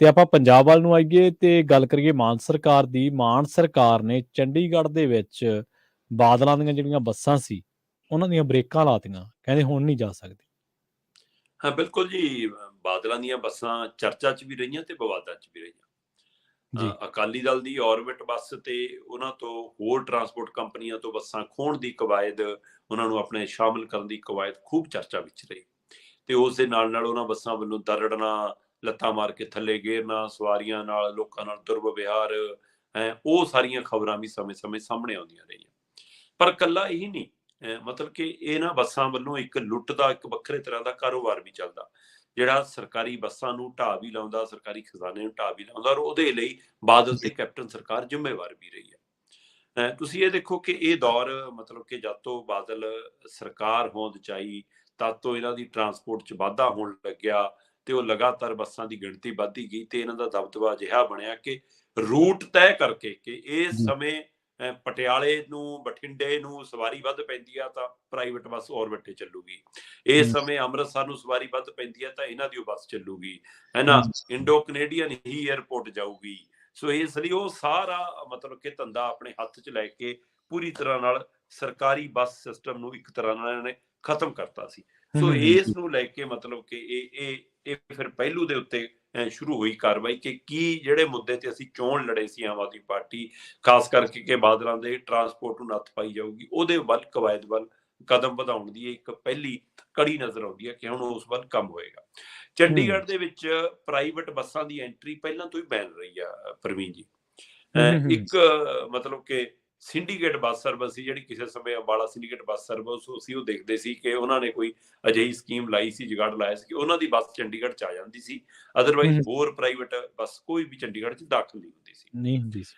ਤੇ ਆਪਾਂ ਪੰਜਾਬ ਵੱਲ ਨੂੰ ਆਈਏ ਤੇ ਗੱਲ ਕਰੀਏ ਮਾਨ ਸਰਕਾਰ ਦੀ। ਮਾਨ ਸਰਕਾਰ ਨੇ ਚੰਡੀਗੜ੍ਹ ਦੇ ਵਿੱਚ ਬਾਦਲਾਂ ਦੀਆਂ ਜਿਹੜੀਆਂ ਬੱਸਾਂ ਸੀ, ਉਹਨਾਂ ਦੀਆਂ ਬ੍ਰੇਕਾਂ ਲਾਤੀਆਂ। ਕਹਿੰਦੇ ਹੁਣ ਨਹੀਂ ਜਾ ਸਕਦੇ। ਹਾਂ ਬਿਲਕੁਲ ਜੀ, ਬਾਦਲਾਂ ਦੀਆਂ ਬੱਸਾਂ ਚਰਚਾ 'ਚ ਵੀ ਰਹੀਆਂ ਤੇ ਵਿਵਾਦਾਂ 'ਚ ਵੀ ਰਹੀਆਂ। ਜੀ, ਅਕਾਲੀ ਦਲ ਦੀ ਔਰਬਿਟ ਬੱਸ ਤੇ ਉਹਨਾਂ ਤੋਂ ਹੋਰ ਟਰਾਂਸਪੋਰਟ ਕੰਪਨੀਆਂ ਤੋਂ ਬੱਸਾਂ ਖੋਹਣ ਦੀ ਕਵਾਇਦ, ਉਹਨਾਂ ਨੂੰ ਆਪਣੇ ਸ਼ਾਮਲ ਕਰਨ ਦੀ ਕਵਾਇਦ ਖੂਬ ਚਰਚਾ ਵਿੱਚ ਰਹੀ ਤੇ ਉਸ ਦੇ ਨਾਲ ਉਹਨਾਂ ਬੱਸਾਂ ਵੱਲੋਂ ਦਰੜਨਾ, ਲੱਤਾਂ ਮਾਰ ਕੇ ਥੱਲੇ ਗੇਰਨਾ, ਸਵਾਰੀਆਂ ਨਾਲ, ਲੋਕਾਂ ਨਾਲ ਦੁਰਵਿਵਹਾਰ, ਉਹ ਸਾਰੀਆਂ ਖਬਰਾਂ ਵੀ ਸਮੇਂ-ਸਮੇਂ ਸਾਹਮਣੇ ਆਉਂਦੀਆਂ ਰਹੀਆਂ। ਪਰ ਇਕੱਲਾ ਇਹੀ ਨਹੀਂ, ਮਤਲਬ ਕਿ ਇਹਨਾਂ ਬੱਸਾਂ ਵੱਲੋਂ ਇੱਕ ਲੁੱਟ ਦਾ ਇੱਕ ਵੱਖਰੇ ਤਰ੍ਹਾਂ ਦਾ ਕਾਰੋਬਾਰ ਵੀ ਚੱਲਦਾ, ਜਿਹੜਾ ਸਰਕਾਰੀ ਬੱਸਾਂ ਨੂੰ ਢਾਹ ਵੀ ਲਾਉਂਦਾ, ਸਰਕਾਰੀ ਖਜ਼ਾਨੇ ਨੂੰ ਢਾਹ ਵੀ ਲਾਉਂਦਾ, ਔਰ ਉਹਦੇ ਲਈ ਬਾਦਲ ਜੀ, ਤੇ ਕੈਪਟਨ ਸਰਕਾਰ ਜ਼ਿੰਮੇਵਾਰ ਵੀ ਰਹੀ ਹੈ। ਤੁਸੀਂ ਇਹ ਦੇਖੋ ਕਿ ਇਹ ਦੌਰ ਮਤਲਬ ਕਿ ਜਦ ਤੋਂ ਬਾਦਲ ਸਰਕਾਰ ਹੋਂਦ 'ਚ ਆਈ, ਤਦ ਤੋਂ ਇਹਨਾਂ ਦੀ ਟਰਾਂਸਪੋਰਟ 'ਚ ਵਾਧਾ ਹੋਣ ਲੱਗਿਆ ਤੇ ਉਹ ਲਗਾਤਾਰ ਬੱਸਾਂ ਦੀ ਗਿਣਤੀ ਵੱਧਦੀ ਗਈ ਤੇ ਇਹਨਾਂ ਦਾ ਦਬਦਬਾ ਅਜਿਹਾ ਬਣਿਆ ਕਿ ਰੂਟ ਤੈਅ ਕਰਕੇ ਕਿ ਇਸ ਜੀ, ਸਮੇਂ ਪਟਿਆਲੇ ਨੂੰ, ਬਠਿੰਡੇ ਨੂੰ ਸਵਾਰੀ ਵੱਧ ਪੈਂਦੀ ਆ ਤਾਂ ਪ੍ਰਾਈਵੇਟ ਬੱਸ ਔਰਬਿਟ ਤੇ ਚੱਲੂਗੀ। ਇਸ ਹੂੰ, ਸਮੇਂ ਅੰਮ੍ਰਿਤਸਰ ਨੂੰ ਸਵਾਰੀ ਵੱਧ ਪੈਂਦੀ ਆ ਤਾਂ ਇਹਨਾਂ ਦੀ ਉਹ ਬੱਸ ਚੱਲੂਗੀ, ਹੈ ਹੂੰ, ਨਾ। ਇੰਡੋ ਕੈਨੇਡੀਅਨ ਹੀ ਏਅਰਪੋਰਟ ਜਾਊਗੀ। ਸੋ ਇਸ ਲਈ ਉਹ ਸਾਰਾ ਮਤਲਬ ਕਿ ਧੰਦਾ ਆਪਣੇ ਹੱਥ 'ਚ ਲੈ ਕੇ ਪੂਰੀ ਤਰ੍ਹਾਂ ਨਾਲ ਸਰਕਾਰੀ ਬੱਸ ਸਿਸਟਮ ਨੂੰ ਇੱਕ ਤਰ੍ਹਾਂ ਨਾਲ ਇਹਨਾਂ ਨੇ ਖਤਮ ਕਰਤਾ ਸੀ। ਹੂੰ, ਸੋ ਹੂੰ, ਹੂੰ, ਜੀ, ਇਸ ਨੂੰ ਲੈ ਕੇ ਮਤਲਬ ਕਿ ਇਹ ਫਿਰ ਪਹਿਲੂ ਦੇ ਉੱਤੇ ਸ਼ੁਰੂ ਹੋਈ ਕਾਰਵਾਈ ਕਿ ਕੀ ਜਿਹੜੇ ਮੁੱਦੇ ਤੇ ਅਸੀਂ ਚੋਣ ਲੜੇ ਸੀ ਆਮ ਆਦਮੀ ਪਾਰਟੀ, ਖਾਸ ਕਰਕੇ ਕਿ ਬਾਦਲਾਂ ਦੇ ਟਰਾਂਸਪੋਰਟ ਨੂੰ ਨੱਥ ਪਾਈ ਜਾਊਗੀ, ਉਹਦੇ ਵੱਲ ਕਵਾਇਦ ਵੱਲ ਕਦਮ ਵਧਾਉਣ ਦੀ ਇੱਕ ਪਹਿਲੀ ਕੜੀ ਨਜ਼ਰ ਆਉਂਦੀ ਹੈ ਕਿ ਹੁਣ ਉਸ ਵੱਲ ਕੰਮ ਹੋਏਗਾ। ਹੂੰ, ਚੰਡੀਗੜ੍ਹ ਦੇ ਵਿੱਚ ਪ੍ਰਾਈਵੇਟ ਬੱਸਾਂ ਦੀ ਐਂਟਰੀ ਪਹਿਲਾਂ ਤੋਂ ਹੀ ਬੈਨ ਰਹੀ ਆ ਪ੍ਰਵੀਨ ਜੀ। ਹੂੰ, ਹੂੰ, ਹੂੰ, ਇੱਕ ਮਤਲਬ ਕਿ ਸਿੰਡੀਕੇਟ ਬੱਸ ਸਰਵਿਸ ਸੀ, ਜਿਹੜੀ ਕਿਸੇ ਸਮੇਂ ਅੰਬਾਲਾ ਸਿੰਡੀਕੇਟ ਬੱਸ ਸਰਵਿਸ ਸੀ, ਉਹ ਦੇਖਦੇ ਸੀ ਕਿ ਉਹਨਾਂ ਨੇ ਕੋਈ ਅਜਿਹੀ ਸਕੀਮ ਲਾਈ ਸੀ, ਜੁਗਾੜ ਲਾਇਆ ਸੀ ਕਿ ਉਹਨਾਂ ਦੀ ਬੱਸ ਚੰਡੀਗੜ੍ਹ 'ਚ ਆ ਜਾਂਦੀ ਸੀ। ਅਦਰਵਾਈਜ਼ ਹੂੰ, ਹੋਰ ਪ੍ਰਾਈਵੇਟ ਬੱਸ ਕੋਈ ਵੀ ਚੰਡੀਗੜ੍ਹ 'ਚ ਦਾਖਲ ਨਹੀਂ ਹੁੰਦੀ ਸੀ। ਨਹੀਂ ਹੁੰਦੀ ਸੀ।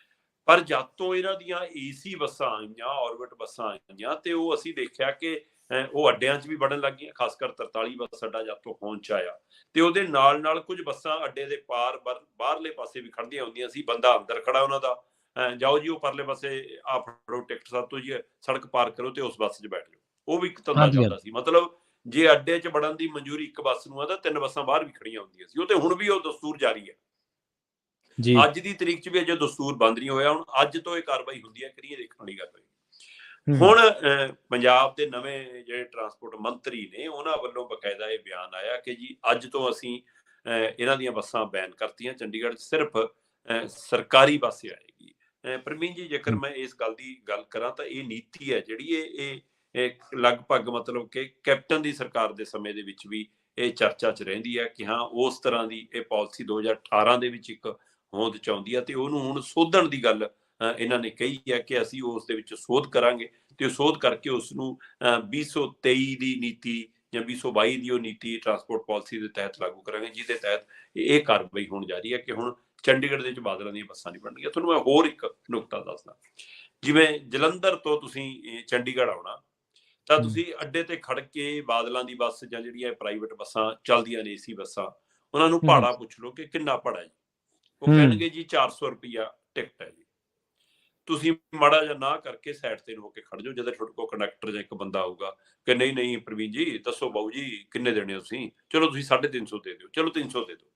ਪਰ ਜਦ ਤੋਂ ਇਹਨਾਂ ਦੀਆਂ ਏਸੀ ਬੱਸਾਂ ਆਈਆਂ, ਔਰਬਿਟ ਬੱਸਾਂ ਆਈਆਂ ਤੇ ਉਹ ਅਸੀਂ ਦੇਖਿਆ ਕਿ ਉਹ ਅੱਡਿਆਂ 'ਚ ਵੀ ਵੜਨ ਲੱਗ ਗਈਆਂ, ਖਾਸ ਕਰ 43 ਬੱਸ ਅੱਡਾ ਜਦ ਤੋਂ ਹੋਂਦ 'ਚ ਆਇਆ ਤੇ ਉਹਦੇ ਨਾਲ ਕੁਝ ਬੱਸਾਂ ਅੱਡੇ ਦੇ ਬਾਹਰਲੇ ਪਾਸੇ ਵੀ ਖੜ੍ਹਦੀਆਂ ਹੁੰਦੀਆਂ ਸੀ। ਬੰਦਾ ਅੰਦਰ ਖੜਾ ਉਹਨਾਂ ਦਾ, ਜਾਓ ਜੀ ਉਹ ਪਰਲੇ ਪਾਸੇ ਆ ਫੜੋ ਟਿਕਟ, ਸਾਹਿਬ ਤੋਂ ਜੀ ਸੜਕ ਪਾਰ ਕਰੋ ਤੇ ਉਸ ਬੱਸ 'ਚ ਬੈਠ ਜਾਓ। ਉਹ ਵੀ ਇੱਕ ਧੰਦਾ ਹਾਂਜੀ, ਚੱਲਦਾ ਹਾਂਜੀ, ਸੀ। ਮਤਲਬ ਜੇ ਅੱਡੇ 'ਚ ਵੜਨ ਦੀ ਮਨਜ਼ੂਰੀ ਇੱਕ ਬੱਸ ਨੂੰ ਆ ਤਾਂ 3 ਬੱਸਾਂ ਬਾਹਰ ਵੀ ਖੜੀਆਂ ਹੁੰਦੀਆਂ ਸੀ। ਉਹ ਤੇ ਹੁਣ ਵੀ ਉਹ ਦਸਤੂਰ ਜਾਰੀ ਹੈ। ਜੀ, ਅੱਜ ਦੀ ਤਰੀਕ 'ਚ ਵੀ ਅਜੇ ਦਸਤੂਰ ਬੰਦ ਨਹੀਂ ਹੋਇਆ। ਹੁਣ ਅੱਜ ਤੋਂ ਇਹ ਕਾਰਵਾਈ ਹੁੰਦੀ ਹੈ ਕਿ ਨਹੀਂ, ਇਹ ਦੇਖਣ ਵਾਲੀ ਗੱਲ ਹੋਈ। ਹੂੰ, ਹੂੰ, ਹੁਣ ਪੰਜਾਬ ਦੇ ਨਵੇਂ ਜਿਹੜੇ ਟਰਾਂਸਪੋਰਟ ਮੰਤਰੀ ਨੇ, ਉਹਨਾਂ ਵੱਲੋਂ ਬਕਾਇਦਾ ਇਹ ਬਿਆਨ ਆਇਆ ਕਿ ਜੀ ਅੱਜ ਤੋਂ ਅਸੀਂ ਇਹਨਾਂ ਦੀਆਂ ਬੱਸਾਂ ਬੈਨ ਕਰਤੀਆਂ, ਚੰਡੀਗੜ੍ਹ 'ਚ ਸਿਰਫ ਸਰਕਾਰੀ ਬੱਸ ਆਏਗੀ। ਪ੍ਰਵੀਨ ਜੀ, ਜੇਕਰ ਹੂੰ, ਮੈਂ ਇਸ ਗੱਲ ਦੀ ਗੱਲ ਕਰਾਂ ਤਾਂ ਇਹ ਨੀਤੀ ਹੈ ਜਿਹੜੀ ਇਹ ਲਗਭਗ ਮਤਲਬ ਕਿ ਕੈਪਟਨ ਦੀ ਸਰਕਾਰ ਦੇ ਸਮੇਂ ਦੇ ਵਿੱਚ ਵੀ ਇਹ ਚਰਚਾ 'ਚ ਰਹਿੰਦੀ ਹੈ ਕਿ ਹਾਂ ਉਸ ਤਰ੍ਹਾਂ ਦੀ ਇਹ ਪਾਲਿਸੀ 2018 ਦੇ ਵਿੱਚ ਇੱਕ ਹੋਂਦ 'ਚ ਆਉਂਦੀ ਹੈ ਤੇ ਉਹਨੂੰ ਹੁਣ ਸੋਧਣ ਦੀ ਗੱਲ ਇਹਨਾਂ ਨੇ ਕਹੀ ਹੈ ਕਿ ਅਸੀਂ ਉਸ ਦੇ ਵਿੱਚ ਸੋਧ ਕਰਾਂਗੇ ਤੇ ਉਹ ਸੋਧ ਕਰਕੇ ਉਸ ਨੂੰ 2023 ਦੀ ਨੀਤੀ ਜਾਂ 2022 ਦੀ ਉਹ ਨੀਤੀ ਟਰਾਂਸਪੋਰਟ ਪਾਲਿਸੀ ਦੇ ਤਹਿਤ ਲਾਗੂ ਕਰਾਂਗੇ, ਜਿਹਦੇ ਤਹਿਤ ਇਹ ਕਾਰਵਾਈ ਹੋਣ ਜਾ ਰਹੀ ਹੈ ਕਿ ਹੁਣ ਚੰਡੀਗੜ੍ਹ ਦੇ ਵਿੱਚ ਬਾਦਲਾਂ ਦੀਆਂ ਬੱਸਾਂ ਨਹੀਂ ਬਣਨਗੀਆਂ। ਤੁਹਾਨੂੰ ਮੈਂ ਹੋਰ ਇੱਕ ਨੁਕਤਾ ਦੱਸਦਾ। ਜਿਵੇਂ ਜਲੰਧਰ ਤੋਂ ਤੁਸੀਂ ਚੰਡੀਗੜ੍ਹ ਆਉਣਾ ਤਾਂ ਹੂੰ, ਤੁਸੀਂ ਅੱਡੇ ਤੇ ਖੜ ਕੇ ਬਾਦਲਾਂ ਦੀ ਬੱਸ ਜਾਂ ਜਿਹੜੀਆਂ ਪ੍ਰਾਈਵੇਟ ਬੱਸਾਂ ਚੱਲਦੀਆਂ ਨੇ, ਏਸੀ ਬੱਸਾਂ, ਉਹਨਾਂ ਨੂੰ ਹੂੰ, ਭਾੜਾ ਪੁੱਛ ਲਓ ਕਿ ਕਿੰਨਾ ਭਾੜਾ ਹੈ ਜੀ। ਉਹ ਹੂੰ, ਕਹਿਣਗੇ ਜੀ 400 ਰੁਪਈਆ ਟਿਕਟ ਹੈ ਜੀ। ਤੁਸੀਂ ਮਾੜਾ ਜਿਹਾ ਨਾ ਕਰਕੇ ਸਾਈਡ ਤੇ ਨੂੰ ਹੋ ਕੇ ਖੜ ਜਾਓ, ਜਦੋਂ ਤੁਹਾਡੇ ਕੋਲ ਕੰਡਕਟਰ ਜਾਂ ਇੱਕ ਬੰਦਾ ਆਊਗਾ ਕਿ ਨਹੀਂ ਪ੍ਰਵੀਨ ਜੀ ਦੱਸੋ ਬਾਊ ਜੀ ਕਿੰਨੇ ਦੇਣੇ ਤੁਸੀਂ, ਚਲੋ ਤੁਸੀਂ 350 ਦੇ ਦਿਓ, ਚਲੋ 300 ਦੇ ਦਿਓ।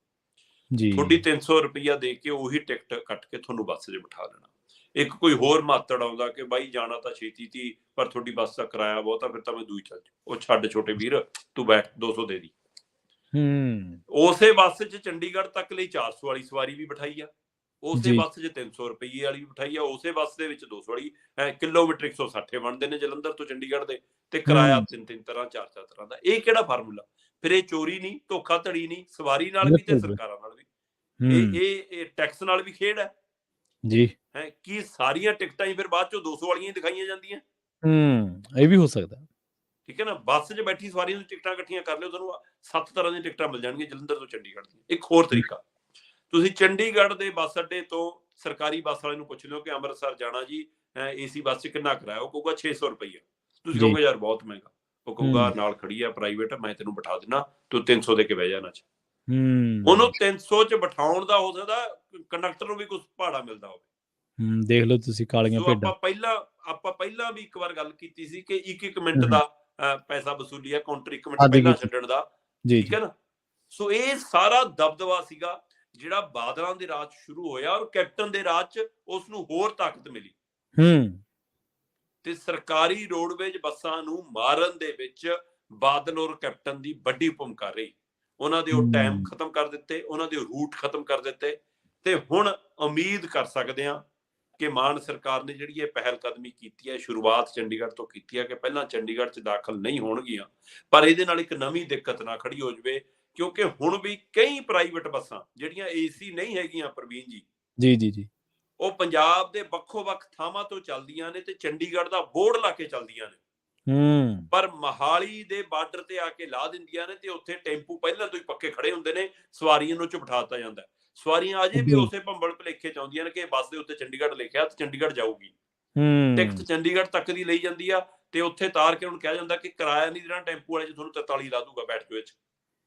ਜੀ, ਤੁਹਾਡੀ 300 ਰੁਪਈਆ ਦੇ ਕੇ ਉਹੀ ਟਿਕਟ ਕੱਟ ਕੇ ਤੁਹਾਨੂੰ ਬੱਸ 'ਚ ਬਿਠਾ ਲੈਣਾ। ਇੱਕ ਕੋਈ ਹੋਰ ਮਾਤੜ ਆਉਂਦਾ ਕਿ ਬਾਈ ਜਾਣਾ ਤਾਂ ਛੇਤੀ ਤੀ, ਪਰ ਤੁਹਾਡੀ ਬੱਸ ਦਾ ਕਿਰਾਇਆ ਬਹੁਤ ਆ, ਫਿਰ ਤਾਂ ਮੈਂ ਦੂਈ ਚੱਲ ਜਾਊਂ। ਉਹ ਛੱਡ ਛੋਟੇ ਵੀਰ, ਤੂੰ ਬੈਠ, 200 ਦੇ ਦੀ। ਹੂੰ, ਉਸੇ ਬੱਸ 'ਚ ਚੰਡੀਗੜ੍ਹ ਤੱਕ ਲਈ 400 ਵਾਲੀ ਸਵਾਰੀ ਵੀ ਬਿਠਾਈ ਆ, ਉਸੇ ਜੀ, ਬੱਸ 'ਚ 300 ਰੁਪਈਏ ਵਾਲੀ ਵੀ ਬਿਠਾਈ ਆ, ਉਸੇ ਬੱਸ ਦੇ ਵਿੱਚ 200 ਵਾਲੀ। ਕਿਲੋਮੀਟਰ 160 ਬਣਦੇ ਨੇ ਜਲੰਧਰ ਤੋਂ ਚੰਡੀਗੜ੍ਹ ਦੇ, ਤੇ ਕਿਰਾਇਆ ਹੂੰ, 3-3 ਤਰ੍ਹਾਂ 4-4 ਤਰ੍ਹਾਂ ਦਾ। ਇਹ ਕਿਹੜਾ ਫਾਰਮੂਲਾ? ਫਿਰ ਇਹ ਚੋਰੀ ਨਹੀਂ, ਧੋਖਾਧੜੀ ਨਹੀਂ, ਸਵਾਰੀ ਨਾਲ ਵੀ ਤੇ ਬਿਲਕੁਲ, ਸਰਕਾਰਾਂ ਨਾਲ ਵੀ। ਹੂੰ, ਇਹ ਟੈਕਸ ਨਾਲ ਵੀ ਖੇਡ ਹੈ। ਜੀ, ਕੀ ਸਾਰੀਆਂ ਟਿਕਟਾਂ ਹੀ ਫਿਰ ਬਾਅਦ ਚੋਂ 200 ਵਾਲੀਆਂ ਹੀ ਦਿਖਾਈਆਂ ਜਾਂਦੀਆਂ? ਹੂੰ, ਇਹ ਵੀ ਹੋ ਸਕਦਾ। ਠੀਕ ਹੈ ਨਾ। ਬੱਸ 'ਚ ਬੈਠੀ ਸਵਾਰੀਆਂ ਦੀ ਟਿਕਟਾਂ ਇਕੱਠੀਆਂ ਕਰ ਲਿਓ, ਤੁਹਾਨੂੰ 7 ਤਰ੍ਹਾਂ ਦੀਆਂ ਟਿਕਟਾਂ ਮਿਲ ਜਾਣਗੀਆਂ ਜਲੰਧਰ ਤੋਂ ਚੰਡੀਗੜ੍ਹ ਦੀਆਂ। ਇੱਕ ਹੋਰ ਤਰੀਕਾ, ਤੁਸੀਂ ਚੰਡੀਗੜ੍ਹ ਦੇ ਬੱਸ ਅੱਡੇ ਤੋਂ ਸਰਕਾਰੀ ਬੱਸ ਵਾਲੇ ਨੂੰ ਪੁੱਛ ਲਿਓ ਕਿ ਅੰਮ੍ਰਿਤਸਰ ਜਾਣਾ ਜੀ, ਏਸੀ ਬੱਸ 'ਚ ਕਿੰਨਾ ਕਿਰਾਇਆ? ਉਹ ਕਹੂਗਾ 600 ਰੁਪਈਆ। ਤੁਸੀਂ ਜੀ, ਕਹੋਗੇ ਯਾਰ ਬਹੁਤ ਮਹਿੰਗਾ। ਉਹ ਕਹੂਗਾ ਹੂੰ, ਨਾਲ ਖੜੀ ਆ ਪ੍ਰਾਈਵੇਟ, ਮੈਂ ਤੈਨੂੰ ਬਿਠਾ ਦਿੰਦਾ, ਤੂੰ 300 ਦੇ ਕੇ ਬਹਿ ਜਾ ਇਹਨਾਂ 'ਚ। ਉਹਨੂੰ ਹੂੰ, 300 'ਚ ਬਿਠਾਉਣ ਦਾ ਹੋ ਸਕਦਾ ਕੰਡਕਟਰ ਨੂੰ ਵੀ ਕੁਛ ਭਾੜਾ ਮਿਲਦਾ ਹੋਵੇ। ਹੂੰ, ਦੇਖ ਲਓ ਤੁਸੀਂ ਕਾਲੀਆਂ ਸੋ ਭੇਡਾਂ। ਆਪਾਂ ਪਹਿਲਾਂ ਵੀ ਇੱਕ ਵਾਰ ਗੱਲ ਕੀਤੀ ਸੀ ਕਿ 1-1 ਮਿੰਟ ਹੂੰ, ਹੂੰ, ਦਾ ਪੈਸਾ ਵਸੂਲੀ ਆ, ਕਾਊਂਟਰ 1 ਮਿੰਟ ਖਾਦੀ ਪਹਿਲਾਂ ਕੀਤੀ, ਛੱਡਣ ਦਾ। ਜੀ, ਠੀਕ ਜੀ, ਹੈ ਨਾ। ਸੋ ਇਹ ਸਾਰਾ ਦਬਦਬਾ ਸੀਗਾ ਜਿਹੜਾ ਬਾਦਲਾਂ ਦੇ ਰਾਜ 'ਚ ਸ਼ੁਰੂ ਹੋਇਆ, ਔਰ ਕੈਪਟਨ ਦੇ ਰਾਜ 'ਚ ਉਸ ਨੂੰ ਹੋਰ ਤਾਕਤ ਮਿਲੀ, ਹੂੰ, ਤੇ ਸਰਕਾਰੀ ਰੋਡਵੇਜ ਬੱਸਾਂ ਨੂੰ ਮਾਰਨ ਦੇ ਵਿੱਚ ਬਾਦਲ ਔਰ ਕੈਪਟਨ ਦੀ ਵੱਡੀ ਭੂਮਿਕਾ ਰਹੀ। ਉਹਨਾਂ ਦੇ ਉਹ ਟਾਈਮ ਹੂੰ, ਖਤਮ ਕਰ ਦਿੱਤੇ, ਉਹਨਾਂ ਦੇ ਰੂਟ ਖਤਮ ਕਰ ਦਿੱਤੇ, ਤੇ ਹੁਣ ਉਮੀਦ ਕਰ ਸਕਦੇ ਹਾਂ ਕਿ ਮਾਨ ਸਰਕਾਰ ਨੇ ਜਿਹੜੀ ਇਹ ਪਹਿਲ ਕਦਮੀ ਕੀਤੀ ਹੈ, ਸ਼ੁਰੂਆਤ ਚੰਡੀਗੜ੍ਹ ਤੋਂ ਕੀਤੀ ਹੈ ਕਿ ਪਹਿਲਾਂ ਚੰਡੀਗੜ੍ਹ 'ਚ ਦਾਖਲ ਨਹੀਂ ਹੋਣਗੀਆਂ, ਪਰ ਇਹਦੇ ਨਾਲ ਇੱਕ ਨਵੀਂ ਦਿੱਕਤ ਨਾ ਖੜੀ ਹੋ ਜਾਵੇ। ਕਿਉਂਕਿ ਹੁਣ ਵੀ ਕਈ ਪ੍ਰਾਈਵੇਟ ਬੱਸਾਂ ਜਿਹੜੀਆਂ ਏਸੀ ਨਹੀਂ ਹੈਗੀਆਂ ਪ੍ਰਵੀਨ ਜੀ, ਜੀ, ਜੀ, ਜੀ, ਉਹ ਪੰਜਾਬ ਦੇ ਵੱਖੋ-ਵੱਖ ਥਾਵਾਂ ਤੋਂ ਚੱਲਦੀਆਂ ਨੇ ਤੇ ਚੰਡੀਗੜ੍ਹ ਦਾ ਬੋਰਡ ਲਾ ਕੇ ਚੱਲਦੀਆਂ ਨੇ, ਹੂੰ, ਪਰ ਮੋਹਾਲੀ ਦੇ ਬਾਰਡਰ ਤੇ ਆ ਕੇ ਲਾ ਦਿੰਦੀਆਂ ਨੇ, ਤੇ ਉੱਥੇ ਟੈਂਪੂ ਪਹਿਲਾਂ ਤੋਂ ਹੀ ਪੱਕੇ ਖੜੇ ਹੁੰਦੇ ਨੇ, ਸਵਾਰੀਆਂ ਨੂੰ ਚ ਬਿਠਾ ਦਿੱਤਾ ਜਾਂਦਾ। ਸਵਾਰੀਆਂ ਅਜੇ ਵੀ ਏਦਾਂ ਹੀ, ਉਸੇ ਭੰਬਲ ਭੁਲੇਖੇ 'ਚ ਆਉਂਦੀਆਂ ਨੇ ਕਿ ਬੱਸ ਦੇ ਉੱਤੇ ਚੰਡੀਗੜ੍ਹ ਲਿਖਿਆ ਤੇ ਚੰਡੀਗੜ੍ਹ ਜਾਊਗੀ। ਟਿਕਟ ਹੂੰ, ਚੰਡੀਗੜ੍ਹ ਤੱਕ ਦੀ ਲਈ ਜਾਂਦੀ ਆ, ਤੇ ਉੱਥੇ ਤਾਰ ਕੇ ਉਹਨੂੰ ਕਿਹਾ ਜਾਂਦਾ ਕਿ ਕਿਰਾਇਆ ਨਹੀਂ ਦੇਣਾ, ਟੈਂਪੂ ਵਾਲੇ 'ਚ ਤੁਹਾਨੂੰ 43 ਲਾ ਦੂਗਾ, ਬੈਠ ਜਾਓ ਇਹ 'ਚ।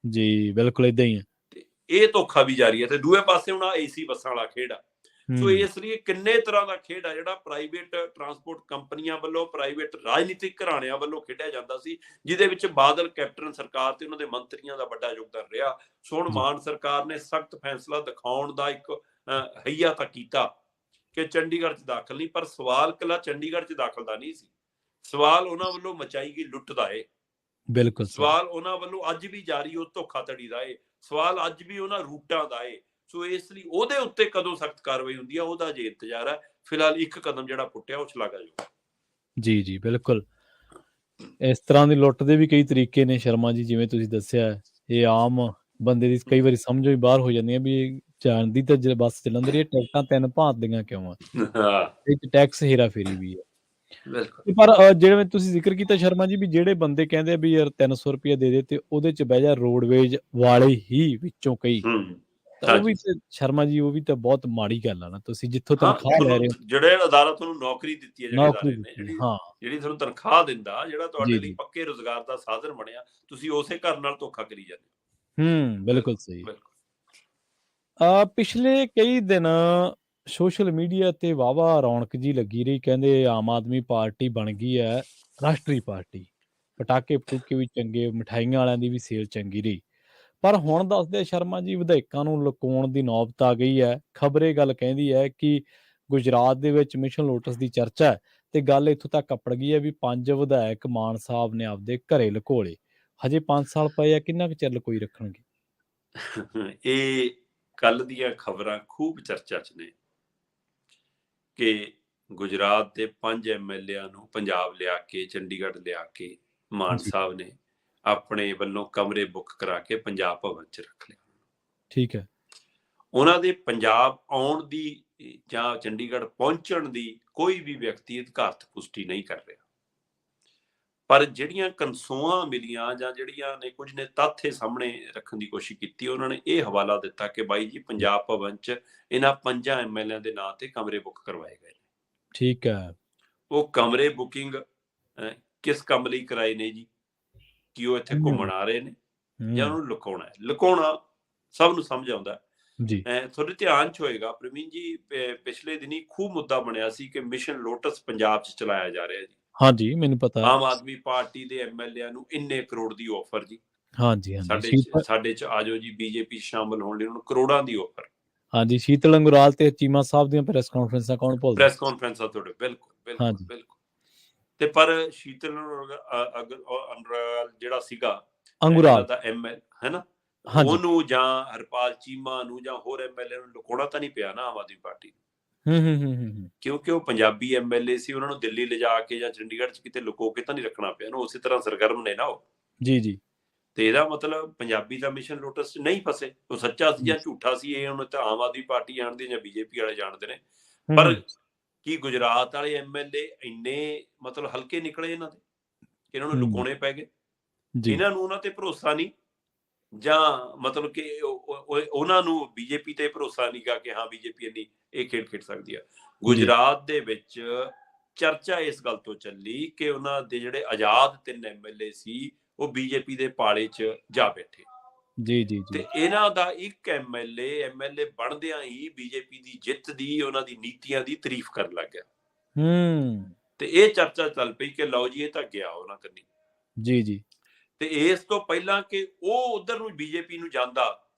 ਜੀ, ਬਿਲਕੁਲ ਏਦਾਂ ਹੀ ਹੈ। ਤੇ ਇਹ ਧੋਖਾ ਵੀ ਜਾਰੀ ਹੈ, ਤੇ ਦੂਏ ਪਾਸੇ ਹੁਣ ਏਸੀ ਬੱਸਾਂ ਵਾਲਾ ਖੇਡ ਆ। ਸੋ ਹੂੰ, ਇਸ ਲਈ ਕਿੰਨੇ ਤਰ੍ਹਾਂ ਦਾ ਖੇਡ ਆ ਜਿਹੜਾ ਪ੍ਰਾਈਵੇਟ ਟਰਾਂਸਪੋਰਟ ਕੰਪਨੀਆਂ ਵੱਲੋਂ, ਪ੍ਰਾਈਵੇਟ ਰਾਜਨੀਤਿਕ ਘਰਾਣਿਆਂ ਵੱਲੋਂ ਖੇਡਿਆ ਜਾਂਦਾ ਸੀ, ਜਿਹਦੇ ਵਿੱਚ ਬਾਦਲ, ਕੈਪਟਨ ਸਰਕਾਰ ਤੇ ਉਹਨਾਂ ਦੇ ਮੰਤਰੀਆਂ ਦਾ ਵੱਡਾ ਯੋਗਦਾਨ ਰਿਹਾ। ਸੋ ਹੁਣ ਜੀ, ਮਾਨ ਸਰਕਾਰ ਨੇ ਸਖਤ ਫੈਸਲਾ ਦਿਖਾਉਣ ਦਾ ਇੱਕ ਹਈਆ ਤਾਂ ਕੀਤਾ ਕਿ ਚੰਡੀਗੜ੍ਹ 'ਚ ਦਾਖਲ ਨਹੀਂ, ਪਰ ਸਵਾਲ ਕੱਲਾ ਚੰਡੀਗੜ੍ਹ 'ਚ ਦਾਖਲ ਦਾ ਨਹੀਂ ਸੀ। ਸਵਾਲ ਉਹਨਾਂ ਵੱਲੋਂ ਮਚਾਈ ਗਈ ਲੁੱਟ ਦਾ ਏ। ਬਿਲਕੁਲ ਸਹੀ। ਸਵਾਲ ਉਹਨਾਂ ਵੱਲੋਂ ਅੱਜ ਵੀ ਜਾਰੀ ਉਹ ਧੋਖਾਧੜੀ ਦਾ ਏ। ਸਵਾਲ ਅੱਜ ਵੀ ਉਹਨਾਂ ਰੂਟਾਂ ਦਾ ਏ। ਸੋ ਇਸ ਲਈ ਉਹਦੇ ਉੱਤੇ ਕਦੋਂ ਸਖਤ ਕਾਰਵਾਈ ਹੁੰਦੀ ਆ, ਉਹਦਾ ਅਜੇ ਇੰਤਜ਼ਾਰ ਹੈ। ਫਿਲਹਾਲ ਇੱਕ ਕਦਮ ਜਿਹੜਾ ਪੁੱਟਿਆ ਉਹ ਸ਼ਲਾਘਾਯੋਗ। ਜੀ, ਜੀ, ਬਿਲਕੁਲ। ਇਸ ਤਰ੍ਹਾਂ ਦੀ ਲੁੱਟ ਦੇ ਵੀ ਕਈ ਤਰੀਕੇ ਨੇ ਸ਼ਰਮਾ ਜੀ, ਜਿਵੇਂ ਤੁਸੀਂ ਦੱਸਿਆ ਹੈ। ਇਹ ਆਮ ਬੰਦੇ ਦੀ ਕਈ ਵਾਰੀ ਸਮਝੋਂ ਹੀ ਬਾਹਰ ਹੋ ਜਾਂਦੀ ਹੈ ਵੀ ਇਹ ਜਾਂਦੀ ਤਾਂ ਬੱਸ ਜਲੰਧਰ ਹੀ ਹੈ, ਟਿਕਟਾਂ 3 ਭਾਂਤ ਦੀਆਂ ਕਿਉਂ ਆ? ਹਾਂ, ਇਹ 'ਚ ਟੈਕਸ ਹੇਰਾ-ਫੇਰੀ ਵੀ ਹੈ। ਬਿਲਕੁਲ। ਤੇ ਪਰ ਜਿਵੇਂ ਤੁਸੀਂ ਜ਼ਿਕਰ ਕੀਤਾ ਸ਼ਰਮਾ ਜੀ, ਵੀ ਜਿਹੜੇ ਬੰਦੇ ਕਹਿੰਦੇ ਆ ਵੀ ਯਾਰ 300 ਰੁਪਇਆ ਦੇ ਦੇ ਤੇ ਉਹਦੇ 'ਚ ਬਹਿ ਜਾ, ਰੋਡਵੇਜ਼ ਵਾਲੇ ਹੀ ਵਿੱਚੋਂ ਕਈ, ਹੂੰ, ਤਾਂ ਉਹ ਵੀ ਹਾਂਜੀ। ਤੇ ਸ਼ਰਮਾ ਜੀ, ਉਹ ਵੀ ਤਾਂ ਬਹੁਤ ਮਾੜੀ ਗੱਲ ਆ ਨਾ। ਤੁਸੀਂ ਜਿੱਥੋਂ ਹਾਂ, ਤਨਖਾਹ ਲੈ ਤੁਹਾਨੂੰ ਰਹੇ ਹੋ, ਜਿਹੜੇ ਅਦਾਰਾ ਤੁਹਾਨੂੰ ਨੌਕਰੀ ਦਿੱਤੀ ਹੈ, ਜਿਹੜੇ ਨੌਕਰੀ ਅਦਾਰੇ ਨੇ, ਦਿੱਤੀ, ਜਿਹੜੀ ਹਾਂ, ਜਿਹੜੀ ਤੁਹਾਨੂੰ ਤਨਖਾਹ ਦਿੰਦਾ, ਜਿਹੜਾ ਜੀ, ਤੁਹਾਡੇ ਲਈ ਜੀ। ਪੱਕੇ ਰੁਜ਼ਗਾਰ ਦਾ ਸਾਧਨ ਬਣਿਆ, ਤੁਸੀਂ ਉਸੇ ਘਰ ਨਾਲ ਧੋਖਾ ਕਰੀ ਜਾਂਦੇ ਹੋ। ਬਿਲਕੁਲ ਬਿਲਕੁਲ, ਸਹੀ। ਬਿਲਕੁਲ। ਪਿਛਲੇ ਕਈ ਦਿਨ ਸੋਸ਼ਲ ਮੀਡੀਆ ਤੇ ਵਾਹਵਾ ਰੌਣਕ ਜੀ ਲੱਗੀ ਰਹੀ। ਕਹਿੰਦੇ ਆਮ ਆਦਮੀ ਪਾਰਟੀ ਬਣ ਗਈ ਹੈ ਰਾਸ਼ਟਰੀ ਪਾਰਟੀ। ਪਟਾਕੇ-ਪਟੂਕੇ ਵੀ ਚੰਗੇ, ਮਠਿਆਈਆਂ ਵਾਲਿਆਂ ਦੀ ਵੀ ਸੇਲ ਚੰਗੀ ਰਹੀ। ਪਰ ਹੁਣ ਦੱਸਦੇ ਆ ਸ਼ਰਮਾ ਜੀ, ਵਿਧਾਇਕਾਂ ਨੂੰ ਲੁਕਾਉਣ ਦੀ ਨੌਬਤ ਆ ਗਈ ਹੈ। ਖ਼ਬਰ ਇਹ ਗੱਲ ਕਹਿੰਦੀ ਹੈ ਕਿ ਗੁਜਰਾਤ ਦੇ ਵਿੱਚ ਮਿਸ਼ਨ ਲੋਟਸ ਦੀ ਚਰਚਾ ਹੈ, ਤੇ ਗੱਲ ਇੱਥੋਂ ਤੱਕ ਅੱਪੜ ਗਈ ਹੈ ਵੀ 5 ਵਿਧਾਇਕ ਮਾਨ ਸਾਹਿਬ ਨੇ ਆਪਦੇ ਘਰੇ ਲੁਕੋ ਲਏ। ਹਜੇ 5 ਸਾਲ ਪਏ ਆ, ਕਿੰਨਾ ਕੁ ਚਿਰ ਲੁਕੋਈ ਰੱਖਣਗੇ? ਇਹ ਕੱਲ ਦੀਆਂ ਖਬਰਾਂ ਖੂਬ ਚਰਚਾ 'ਚ ਨੇ ਕਿ ਗੁਜਰਾਤ ਦੇ 5 ਐਮਐਲਏਆਂ ਨੂੰ ਪੰਜਾਬ ਲਿਆ ਕੇ, ਚੰਡੀਗੜ੍ਹ ਲਿਆ ਕੇ ਮਾਨ ਜੀ, ਸਾਹਿਬ ਨੇ ਆਪਣੇ ਵੱਲੋਂ ਕਮਰੇ ਬੁੱਕ ਕਰਾ ਕੇ ਪੰਜਾਬ ਭਵਨ 'ਚ ਰੱਖ ਲਿਆ। ਠੀਕ ਹੈ। ਉਹਨਾਂ ਦੇ ਪੰਜਾਬ ਆਉਣ ਦੀ ਜਾਂ ਚੰਡੀਗੜ੍ਹ ਪਹੁੰਚਣ ਦੀ ਕੋਈ ਵੀ ਵਿਅਕਤੀ ਅਧਿਕਾਰਤ ਪੁਸ਼ਟੀ ਨਹੀਂ ਕਰ ਰਿਹਾ। ਪਰ ਜਿਹੜੀਆਂ ਕਨਸੋਆਂ ਮਿਲੀਆਂ ਜਾਂ ਜਿਹੜੀਆਂ ਨੇ ਕੁਝ ਨੇ ਤੱਥ ਸਾਹਮਣੇ ਰੱਖਣ ਦੀ ਕੋਸ਼ਿਸ਼ ਕੀਤੀ, ਉਹਨਾਂ ਨੇ ਇਹ ਹਵਾਲਾ ਦਿੱਤਾ ਕਿ ਬਾਈ ਜੀ, ਪੰਜਾਬ ਭਵਨ 'ਚ ਇਹਨਾਂ 5 ਐਮਐਲਏਆਂ ਦੇ ਨਾਂ ਤੇ ਕਮਰੇ ਬੁੱਕ ਕਰਵਾਏ ਗਏ ਨੇ। ਠੀਕ ਹੈ। ਉਹ ਕਮਰੇ ਬੁਕਿੰਗ ਕਿਸ ਕੰਮ ਲਈ ਕਰਾਏ ਨੇ ਜੀ? ਕਿ ਉਹ ਇੱਥੇ ਹੂੰ, ਘੁੰਮਣ ਆ ਰਹੇ ਨੇ ਜਾਂ ਹੂੰ, ਉਹਨੂੰ ਲੁਕਾਉਣਾ ਹੈ? ਲੁਕਾਉਣਾ ਸਭ ਨੂੰ ਸਮਝ ਆਉਂਦਾ। ਜੀ। ਤੁਹਾਡੇ ਧਿਆਨ 'ਚ ਹੋਏਗਾ ਪ੍ਰਵੀਨ ਜੀ, ਪਿਛਲੇ ਦਿਨੀ ਖੂਬ ਮੁੱਦਾ ਬਣਿਆ ਸੀ ਕਿ ਮਿਸ਼ਨ ਲੋਟਸ ਪੰਜਾਬ 'ਚ ਚਲਾਇਆ ਜਾ ਰਿਹਾ ਜੀ। ਹਾਂਜੀ, ਮੈਨੂੰ ਪਤਾ। ਆਮ ਆਦਮੀ ਪਾਰਟੀ ਦੇ ਐਮਐਲਏਆਂ ਨੂੰ ਇੰਨੇ ਕਰੋੜ ਦੀ ਆਫਰ ਜੀ। ਹਾਂਜੀ, ਹਾਂਜੀ ਸਾਡੇ ਚ ਆ ਜਾਓ ਜੀ, ਬੀਜੇਪੀ ਸ਼ਾਮਲ ਹੋਣ ਲਈ ਉਹਨਾਂ ਨੂੰ ਕਰੋੜਾਂ ਦੀ ਆਫਰ। ਹਾਂਜੀ, ਸ਼ੀਤਲ ਅੰਗਰਾਲ ਤੇ ਚੀਮਾ ਸਾਹਿਬ ਦੀਆਂ ਪ੍ਰੈਸ ਕਾਨਫਰੰਸਾਂ ਕੌਣ ਭੁੱਲਦਾ। ਪ੍ਰੈਸ ਕਾਨਫਰੰਸਾਂ ਤੁਹਾਡੇ ਬਿਲਕੁਲ ਬਿਲਕੁਲ ਹਾਂਜੀ, ਬਿਲਕੁਲ। ਤੇ ਪਰ ਸ਼ੀਤਲ ਅੰਗਰਾਲ ਜਿਹੜਾ ਸੀਗਾ, ਇਹਨਾਂ ਅੰਗੁਰਾਲ। ਦਾ ਹੈ ਨਾ, ਹਾਂਜੀ। ਉਹਨੂੰ ਜਾਂ ਹਰਪਾਲ ਚੀਮਾ ਨੂੰ ਜਾਂ ਹੋਰ ਐਮਐਲਏ ਨੂੰ ਲੁਕਾਉਣਾ ਤਾਂ ਨਹੀਂ ਪਿਆ ਨਾ ਆਮ ਆਦਮੀ ਪਾਰਟੀ ਨੂੰ, ਹੂੰ। ਕਿਉਂਕਿ ਉਹ ਪੰਜਾਬੀ ਐਮਐਲਏ ਸੀ। ਉਹਨਾਂ ਨੂੰ ਦਿੱਲੀ ਲਿਜਾ ਕੇ ਜਾਂ ਚੰਡੀਗੜ੍ਹ ਚ ਕਿਤੇ ਲੁਕੋ ਕੇ ਤਾਂ ਨਹੀਂ ਰੱਖਣਾ ਪਿਆ ਨਾ, ਉਸੇ ਤਰ੍ਹਾਂ ਸਰਗਰਮ ਨੇ ਨਾ ਉਹ। ਜੀ। ਤੇ ਇਹਦਾ ਮਤਲਬ ਪੰਜਾਬੀ ਦਾ ਮਿਸ਼ਨ ਲੋਟਸ ਚ ਨਹੀਂ ਫਸੇ। ਉਹ ਸੱਚਾ ਸੀ ਜੀ। ਜਾਂ ਝੂਠਾ ਸੀ, ਇਹ ਹੁਣ ਤਾਂ ਆਮ ਆਦਮੀ ਪਾਰਟੀ ਜਾਣਦੀ ਜਾਂ ਬੀਜੇਪੀ ਵਾਲੇ ਜਾਣਦੇ ਨੇ। ਪਰ ਹੂੰ। ਕੀ ਗੁਜਰਾਤ ਵਾਲੇ ਐਮਐਲਏ ਇੰਨੇ ਮਤਲਬ ਹਲਕੇ ਨਿਕਲੇ ਇਹਨਾਂ ਦੇ ਕਿ ਇਹਨਾਂ ਨੂੰ ਲੁਕਾਉਣੇ ਪੈ ਗਏ? ਜੀ। ਇਹਨਾਂ ਨੂੰ ਉਹਨਾਂ ਤੇ ਭਰੋਸਾ ਨਹੀਂ, ਜਾਂ ਮਤਲਬ ਕਿ ਉਹਨਾਂ ਨੂੰ ਬੀਜੇਪੀ ਤੇ ਭਰੋਸਾ ਨਹੀਂ ਗਾ ਕਿ ਹਾਂ ਬੀਜੇਪੀ ਇੰਨੀ ਇਹ ਖੇਡ ਖੇਡ ਸਕਦੀ ਆ। ਜੀ। ਗੁਜਰਾਤ ਦੇ ਵਿੱਚ ਚਰਚਾ ਇਸ ਗੱਲ ਤੋਂ ਚੱਲੀ ਕਿ ਉਹਨਾਂ ਦੇ ਜਿਹੜੇ ਆਜ਼ਾਦ 3 ਐਮਐਲਏ ਸੀ, ਉਹ ਬੀਜੇਪੀ ਦੇ ਪਾਲੇ 'ਚ ਜਾ ਬੈਠੇ। ਜੀ। ਤੇ ਇਹਨਾਂ ਦਾ ਇੱਕ ਐਮਐਲਏ ਬਣਦਿਆਂ ਹੀ ਬੀਜੇਪੀ ਦੀ ਜਿੱਤ ਦੀ, ਉਹਨਾਂ ਦੀ ਨੀਤੀਆਂ ਦੀ ਤਾਰੀਫ ਕਰਨ ਲੱਗ ਗਿਆ। ਤੇ ਇਹ ਚਰਚਾ ਚੱਲ ਪਈ ਕਿ ਲਓ ਜੀ ਇਹ ਤਾਂ ਗਿਆ ਉਹਨਾਂ ਕੰਨੀ। ਜੀ। ਤੇ ਇਸ ਤੋਂ ਪਹਿਲਾਂ ਕਿ ਉਹ ਉਧਰ ਨੂੰ ਬੀਜੇਪੀ ਨੂੰ ਜਾਂਦਾ,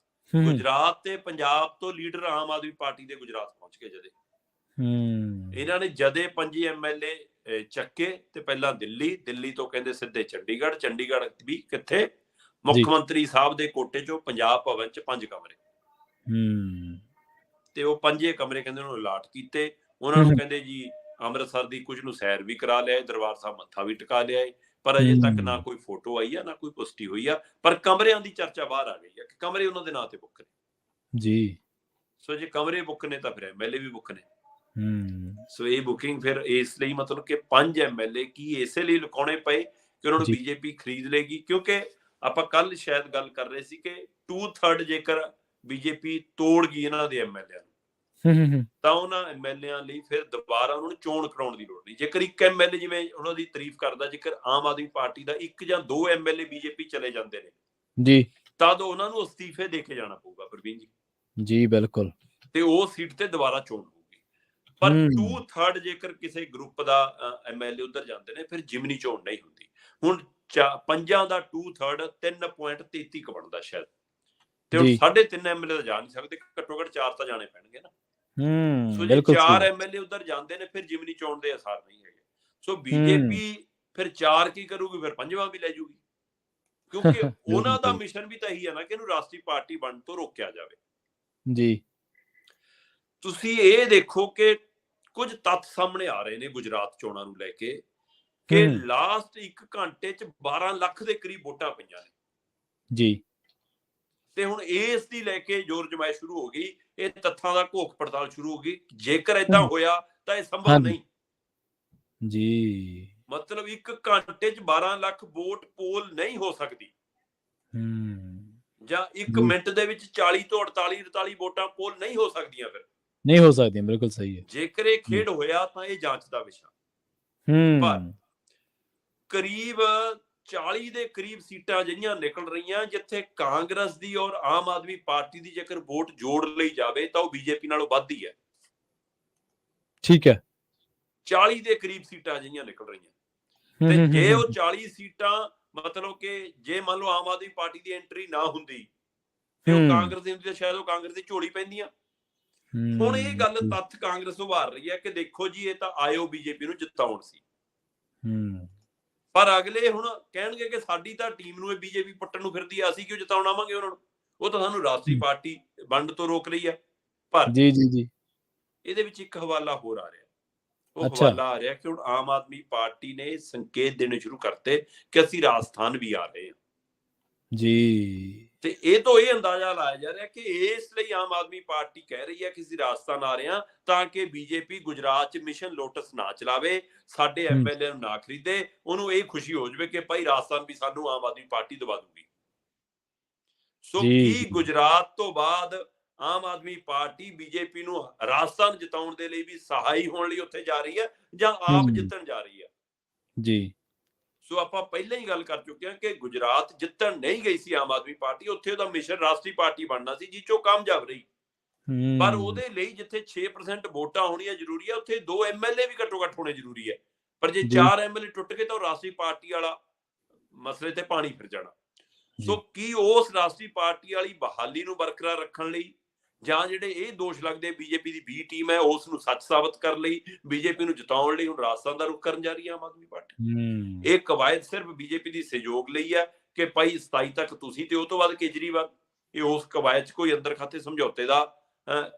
ਗੁਜਰਾਤ ਤੇ ਪੰਜਾਬ ਤੋਂ ਲੀਡਰ ਆਮ ਆਦਮੀ ਪਾਰਟੀ ਦੇ ਗੁਜਰਾਤ ਪਹੁੰਚ ਗਏ ਜਦੇ। ਇਹਨਾਂ ਨੇ ਜਦੇ 5 ਐਮਐਲਏ ਚੱਕੇ ਤੇ ਪਹਿਲਾਂ ਦਿੱਲੀ ਤੋਂ ਕਹਿੰਦੇ ਸਿੱਧੇ ਚੰਡੀਗੜ੍ਹ ਵੀ ਕਿੱਥੇ, ਮੁੱਖ ਮੰਤਰੀ ਸਾਹਿਬ ਦੇ ਕੋਟੇ ਚੋਂ ਪੰਜਾਬ ਭਵਨ ਚ 5 ਕਮਰੇ। ਤੇ ਉਹ 5 ਕਮਰੇ ਕਹਿੰਦੇ ਉਹਨੂੰ ਅਲਾਟ ਕੀਤੇ। ਉਹਨਾਂ ਨੂੰ ਕਹਿੰਦੇ ਜੀ ਅੰਮ੍ਰਿਤਸਰ ਦੀ ਕੁਝ ਨੂੰ ਸੈਰ ਵੀ ਕਰਾ ਲਿਆ, ਦਰਬਾਰ ਸਾਹਿਬ ਮੱਥਾ ਵੀ ਟਿਕਾ ਲਿਆ, ਪਰ ਅਜੇ ਤੱਕ ਨਾ ਕੋਈ ਫੋਟੋ ਆਈ ਆ ਨਾ ਕੋਈ ਪੁਸ਼ਟੀ ਹੋਈ ਆ। ਪਰ ਕਮਰਿਆਂ ਦੀ ਚਰਚਾ ਬਾਹਰ ਆ ਗਈ ਆ ਕਿ ਕਮਰੇ ਉਹਨਾਂ ਦੇ ਨਾਂ ਤੇ ਬੁੱਕ ਨੇ ਜੀ। ਸੋ ਜੇ ਕਮਰੇ ਬੁੱਕ ਨੇ ਤਾਂ ਫਿਰ ਐਮਐਲਏ ਵੀ ਬੁੱਕ ਨੇ। ਸੋ ਇਹ ਬੁਕਿੰਗ ਫਿਰ ਇਸ ਲਈ ਮਤਲਬ ਕਿ 5 ਐਮਐਲਏ ਕੀ ਇਸੇ ਲਈ ਲੁਕਾਉਣੇ ਪਏ ਕਿ ਉਹਨਾਂ ਨੂੰ ਬੀਜੇਪੀ ਖਰੀਦ ਲੇਗੀ। ਕਿਉਂਕਿ ਆਪਾਂ ਕੱਲ ਸ਼ਾਇਦ ਗੱਲ ਕਰ ਰਹੇ ਸੀ ਕਿ 2/3 ਜੇਕਰ ਬੀਜੇਪੀ ਤੋੜ ਗਈ ਇਹਨਾਂ ਦੇ ਐਮਐਲਏ ਨੂੰ, ਤਾਂ ਉਹਨਾਂ ਐਮਐਲਏ ਲਈ ਫਿਰ ਦੁਬਾਰਾ ਉਹਨਾਂ ਨੂੰ ਚੋਣ ਕਰਾਉਣ ਦੀ ਲੋੜ ਨਹੀਂ। ਜੇਕਰ ਇੱਕ ਐਮਐਲਏ, ਜਿਵੇਂ ਉਹਨਾਂ ਦੀ ਤਾਰੀਫ ਕਰਦਾ, ਜੇਕਰ ਆਮ ਆਦਮੀ ਪਾਰਟੀ ਦਾ 1 ਜਾਂ 2 ਐਮਐਲਏ ਬੀਜੇਪੀ ਚਲੇ ਜਾਂਦੇ ਨੇ ਜੀ, ਤਦ ਉਹਨਾਂ ਨੂੰ ਅਸਤੀਫੇ ਦੇ ਕੇ ਜਾਣਾ ਪਊਗਾ ਪ੍ਰਵੀਨ ਜੀ ਬਿਲਕੁਲ। ਤੇ ਉਹ ਸੀਟ ਤੇ ਦੁਬਾਰਾ ਚੋਣ ਹੋਊਗੀ। ਪਰ 2/3 ਜੇਕਰ ਕਿਸੇ ਗਰੁੱਪ ਦਾ ਐਮਐਲਏ ਉਧਰ ਜਾਂਦੇ ਨੇ, ਫਿਰ ਜਿਮਨੀ ਚੋਣ ਨਹੀਂ ਹੁੰਦੀ। ਹੁਣ 5 ਦਾ 2/3 3.33 ਬਣਦਾ ਸ਼ਾਇਦ, ਤੇ ਹੁਣ 3.5 ਐਮਐਲਏ ਤਾਂ ਜਾ ਨਹੀਂ ਸਕਦੇ, ਘੱਟੋ ਘੱਟ 4 ਤਾਂ ਜਾਣੇ ਪੈਣਗੇ ਨਾ। ਸੋ ਜੇ 4 ਐਮਐਲਏ ਉਧਰ ਜਾਂਦੇ ਨੇ, ਫਿਰ ਜਿਮਨੀ ਚੋਣ ਦੇ ਅਸਾਰ ਨਹੀਂ ਹੈਗੇ। ਸੋ ਬੀਜੇਪੀ ਫਿਰ 4 ਕੀ ਕਰੂਗੀ, ਫਿਰ 5ਵਾਂ ਵੀ ਲੈ ਜੂਗੀ, ਕਿਉਂਕਿ ਉਹਨਾਂ ਦਾ ਮਿਸ਼ਨ ਵੀ ਤਾਂ ਇਹੀ ਹੈ ਨਾ ਕਿ ਇਹਨੂੰ ਰਾਸ਼ਟਰੀ ਪਾਰਟੀ ਬਣਨ ਤੋਂ ਰੋਕਿਆ ਜਾਵੇ ਜੀ। ਤੁਸੀਂ ਇਹ ਦੇਖੋ ਕਿ ਕੁਝ ਤੱਥ ਸਾਹਮਣੇ ਆ ਰਹੇ ਨੇ ਗੁਜਰਾਤ ਚੋਣਾਂ ਨੂੰ ਲੈ ਕੇ ਕਿ ਲਾਸਟ 1 ਘੰਟੇ 'ਚ 12 ਲੱਖ ਦੇ ਕਰੀਬ ਵੋਟਾਂ ਪਈਆਂ ਨੇ ਜੀ। ਤੇ ਹੁਣ ਇਸ ਦੀ ਲੈ ਕੇ ਜ਼ੋਰ ਜਮਾਇਸ਼ ਸ਼ੁਰੂ ਹੋ ਗਈ। ਇਹ ਤੱਥਾਂ ਦਾ ਘੋਖ ਪੜਤਾਲ ਸ਼ੁਰੂ ਹੋ ਗਈ। ਜੇਕਰ ਏਦਾਂ ਹੋਇਆ ਤਾਂ ਇਹ ਸੰਭਵ ਨਹੀਂ ਜੀ। ਮਤਲਬ 1 ਘੰਟੇ 'ਚ 12 ਲੱਖ ਵੋਟ ਪੋਲ ਨਹੀਂ ਹੋ ਸਕਦੀ, ਜਾਂ 1 ਮਿੰਟ ਦੇ ਵਿੱਚ 40 ਤੋਂ 48 ਵੋਟਾਂ ਪੋਲ ਨਹੀਂ ਹੋ ਸਕਦੀਆਂ। ਫਿਰ ਨਹੀਂ ਹੋ ਸਕਦੀਆਂ, ਬਿਲਕੁਲ ਸਹੀ ਹੈ। ਜੇਕਰ ਇਹ ਖੇਡ ਹੋਇਆ ਤਾਂ ਇਹ ਜਾਂਚ ਦਾ ਵਿਸ਼ਾ। ਪਰ ਕਰੀਬ 40 ਦੇ ਕਰੀਬ ਸੀਟਾਂ ਅਜਿਹੀਆਂ ਨਿਕਲ ਰਹੀਆਂ ਜਿੱਥੇ ਕਾਂਗਰਸ ਦੀ ਔਰ ਆਮ ਆਦਮੀ ਪਾਰਟੀ ਦੀ ਜੇਕਰ ਵੋਟ ਜੋੜ ਲਈ ਜਾਵੇ ਤਾਂ ਉਹ ਬੀਜੇਪੀ ਨਾਲੋਂ ਵੱਧ ਹੀ ਹੈ। ਠੀਕ ਹੈ, 40 ਦੇ ਕਰੀਬ ਸੀਟਾਂ ਅਜਿਹੀਆਂ ਨਿਕਲ ਰਹੀਆਂ। ਤੇ ਜੇ ਉਹ 40 ਸੀਟਾਂ ਮਤਲਬ ਕਿ ਜੇ ਮੰਨ ਲਓ ਆਮ ਆਦਮੀ ਪਾਰਟੀ ਦੀ ਐਂਟਰੀ ਨਾ ਹੁੰਦੀ ਤੇ ਉਹ ਕਾਂਗਰਸ ਦੀ ਹੁੰਦੀ ਤਾਂ ਸ਼ਾਇਦ ਉਹ ਕਾਂਗਰਸ ਦੀ ਝੋਲੀ ਪੈਂਦੀਆਂ। ਹੁਣ ਇਹ ਗੱਲ ਤੱਥ ਕਾਂਗਰਸ ਉਭਾਰ ਰਹੀ ਹੈ ਕਿ ਦੇਖੋ ਜੀ ਇਹ ਤਾਂ ਆਇਓ ਬੀਜੇਪੀ ਨੂੰ ਜਿਤਾਉਣ ਸੀ, ਪਰ ਅਗਲੇ ਹੁਣ ਕਹਿਣਗੇ ਕਿ ਸਾਡੀ ਤਾਂ ਟੀਮ ਨੂੰ ਇਹ ਬੀਜੇਪੀ ਪੁੱਟਣ ਨੂੰ ਫਿਰਦੀ ਆ, ਅਸੀਂ ਕਿਉਂ ਜਿਤਾਉਣ ਆਵਾਂਗੇ ਉਹਨਾਂ ਨੂੰ, ਉਹ ਤਾਂ ਸਾਨੂੰ ਰਾਸ਼ਟਰੀ ਪਾਰਟੀ ਵੰਡ ਤੋਂ ਰੋਕ ਰਹੀ ਹੈ। ਪਰ ਜੀ ਇਹਦੇ ਵਿੱਚ ਇੱਕ ਹਵਾਲਾ ਹੋਰ ਆ ਰਿਹਾ। ਉਹ ਹਵਾਲਾ ਆ ਰਿਹਾ ਕਿ ਹੁਣ ਆਮ ਆਦਮੀ ਪਾਰਟੀ ਨੇ ਸੰਕੇਤ ਦੇਣੇ ਸ਼ੁਰੂ ਕਰਤੇ ਕਿ ਅਸੀਂ ਰਾਜਸਥਾਨ ਵੀ ਆ ਰਹੇ ਹਾਂ ਜੀ। ਤੇ ਇਹ ਤੋਂ ਇਹ ਅੰਦਾਜ਼ਾ ਲਾਇਆ ਜਾ ਰਿਹਾ ਕਿ ਇਸ ਲਈ ਆਮ ਆਦਮੀ ਪਾਰਟੀ ਕਹਿ ਰਹੀ ਹੈ ਕਿ ਅਸੀਂ ਰਾਜਸਥਾਨ ਆ ਰਹੇ ਹਾਂ ਤਾਂ ਕਿ ਬੀਜੇਪੀ ਗੁਜਰਾਤ 'ਚ ਮਿਸ਼ਨ ਲੋਟਸ ਨਾ ਚਲਾਵੇ, ਸਾਡੇ ਐਮਐਲਏ ਨੂੰ ਨਾ ਖਰੀਦੇ, ਉਹਨੂੰ ਇਹ ਖੁਸ਼ੀ ਹੋ ਜਾਵੇ ਕਿ ਭਾਈ ਰਾਜਸਥਾਨ ਵੀ ਸਾਨੂੰ ਆਮ ਆਦਮੀ ਪਾਰਟੀ ਦਵਾ ਦੂਗੀ। ਸੋ ਕੀ ਗੁਜਰਾਤ ਤੋਂ ਬਾਅਦ ਆਮ ਆਦਮੀ ਪਾਰਟੀ ਬੀਜੇਪੀ ਨੂੰ ਰਾਜਸਥਾਨ ਜਿਤਾਉਣ ਦੇ ਲਈ ਵੀ ਸਹਾਈ ਹੋਣ ਲਈ ਉੱਥੇ ਜਾ ਰਹੀ ਹੈ ਜਾਂ ਆਪ ਜਿੱਤਣ ਜਾ ਰਹੀ ਹੈ ਜੀ? ਸੋ ਆਪਾਂ ਪਹਿਲਾਂ ਹੀ ਗੱਲ ਕਰ ਚੁੱਕੇ ਹਾਂ ਕਿ ਗੁਜਰਾਤ ਜਿੱਤਣ ਨਹੀਂ ਗਈ ਸੀ ਆਮ ਆਦਮੀ ਪਾਰਟੀ, ਉੱਥੇ ਉਹਦਾ ਮਿਸ਼ਨ ਰਾਸ਼ਟਰੀ ਪਾਰਟੀ ਬਣਨਾ ਸੀ, ਜਿੱਚੋਂ ਕਾਮਯਾਬ ਰਹੀ। ਪਰ ਉਹਦੇ ਲਈ ਜਿੱਥੇ 6% ਵੋਟਾਂ ਹੋਣੀਆਂ ਜ਼ਰੂਰੀ ਹੈ, ਉੱਥੇ 2 ਐਮਐਲਏ ਵੀ ਘੱਟੋ ਘੱਟ ਹੋਣੇ ਜ਼ਰੂਰੀ ਹੈ। ਪਰ ਜੇ 4 ਐਮਐਲਏ ਟੁੱਟ ਗਏ ਤਾਂ ਉਹ ਰਾਸ਼ਟਰੀ ਪਾਰਟੀ ਵਾਲਾ ਮਸਲੇ ਤੇ ਪਾਣੀ ਫਿਰ ਜਾਣਾ। ਸੋ ਜੀ। ਕੀ ਉਸ ਰਾਸ਼ਟਰੀ ਪਾਰਟੀ ਵਾਲੀ ਬਹਾਲੀ ਨੂੰ ਬਰਕਰਾਰ ਰੱਖਣ ਲਈ ਜਾਂ ਜਿਹੜੇ ਇਹ ਦੋਸ਼ ਲੱਗਦੇ ਬੀਜੇਪੀ ਦੀ ਬੀ ਟੀਮ ਹੈ ਉਸ ਨੂੰ ਸੱਚ ਸਾਬਤ ਕਰਨ ਲਈ ਬੀਜੇਪੀ ਨੂੰ ਜਿਤਾਉਣ ਲਈ ਹੁਣ ਰਾਜਸਥਾਨ ਦਾ ਰੁਖ ਕਰਨ ਜਾ ਰਹੀ ਹੈ ਆਮ ਆਦਮੀ ਪਾਰਟੀ। ਹੂੰ। ਇਹ ਕਵਾਇਦ ਸਿਰਫ ਬੀਜੇਪੀ ਦੀ ਸਹਿਯੋਗ ਲਈ ਹੈ ਕਿ ਭਾਈ 27 ਤੱਕ ਤੁਸੀਂ ਤੇ ਉਹ ਤੋਂ ਬਾਅਦ ਕੇਜਰੀਵਾਲ, ਇਹ ਉਸ ਕਵਾਇਦ 'ਚ ਕੋਈ ਅੰਦਰ ਖਾਤੇ ਸਮਝੌਤੇ ਦਾ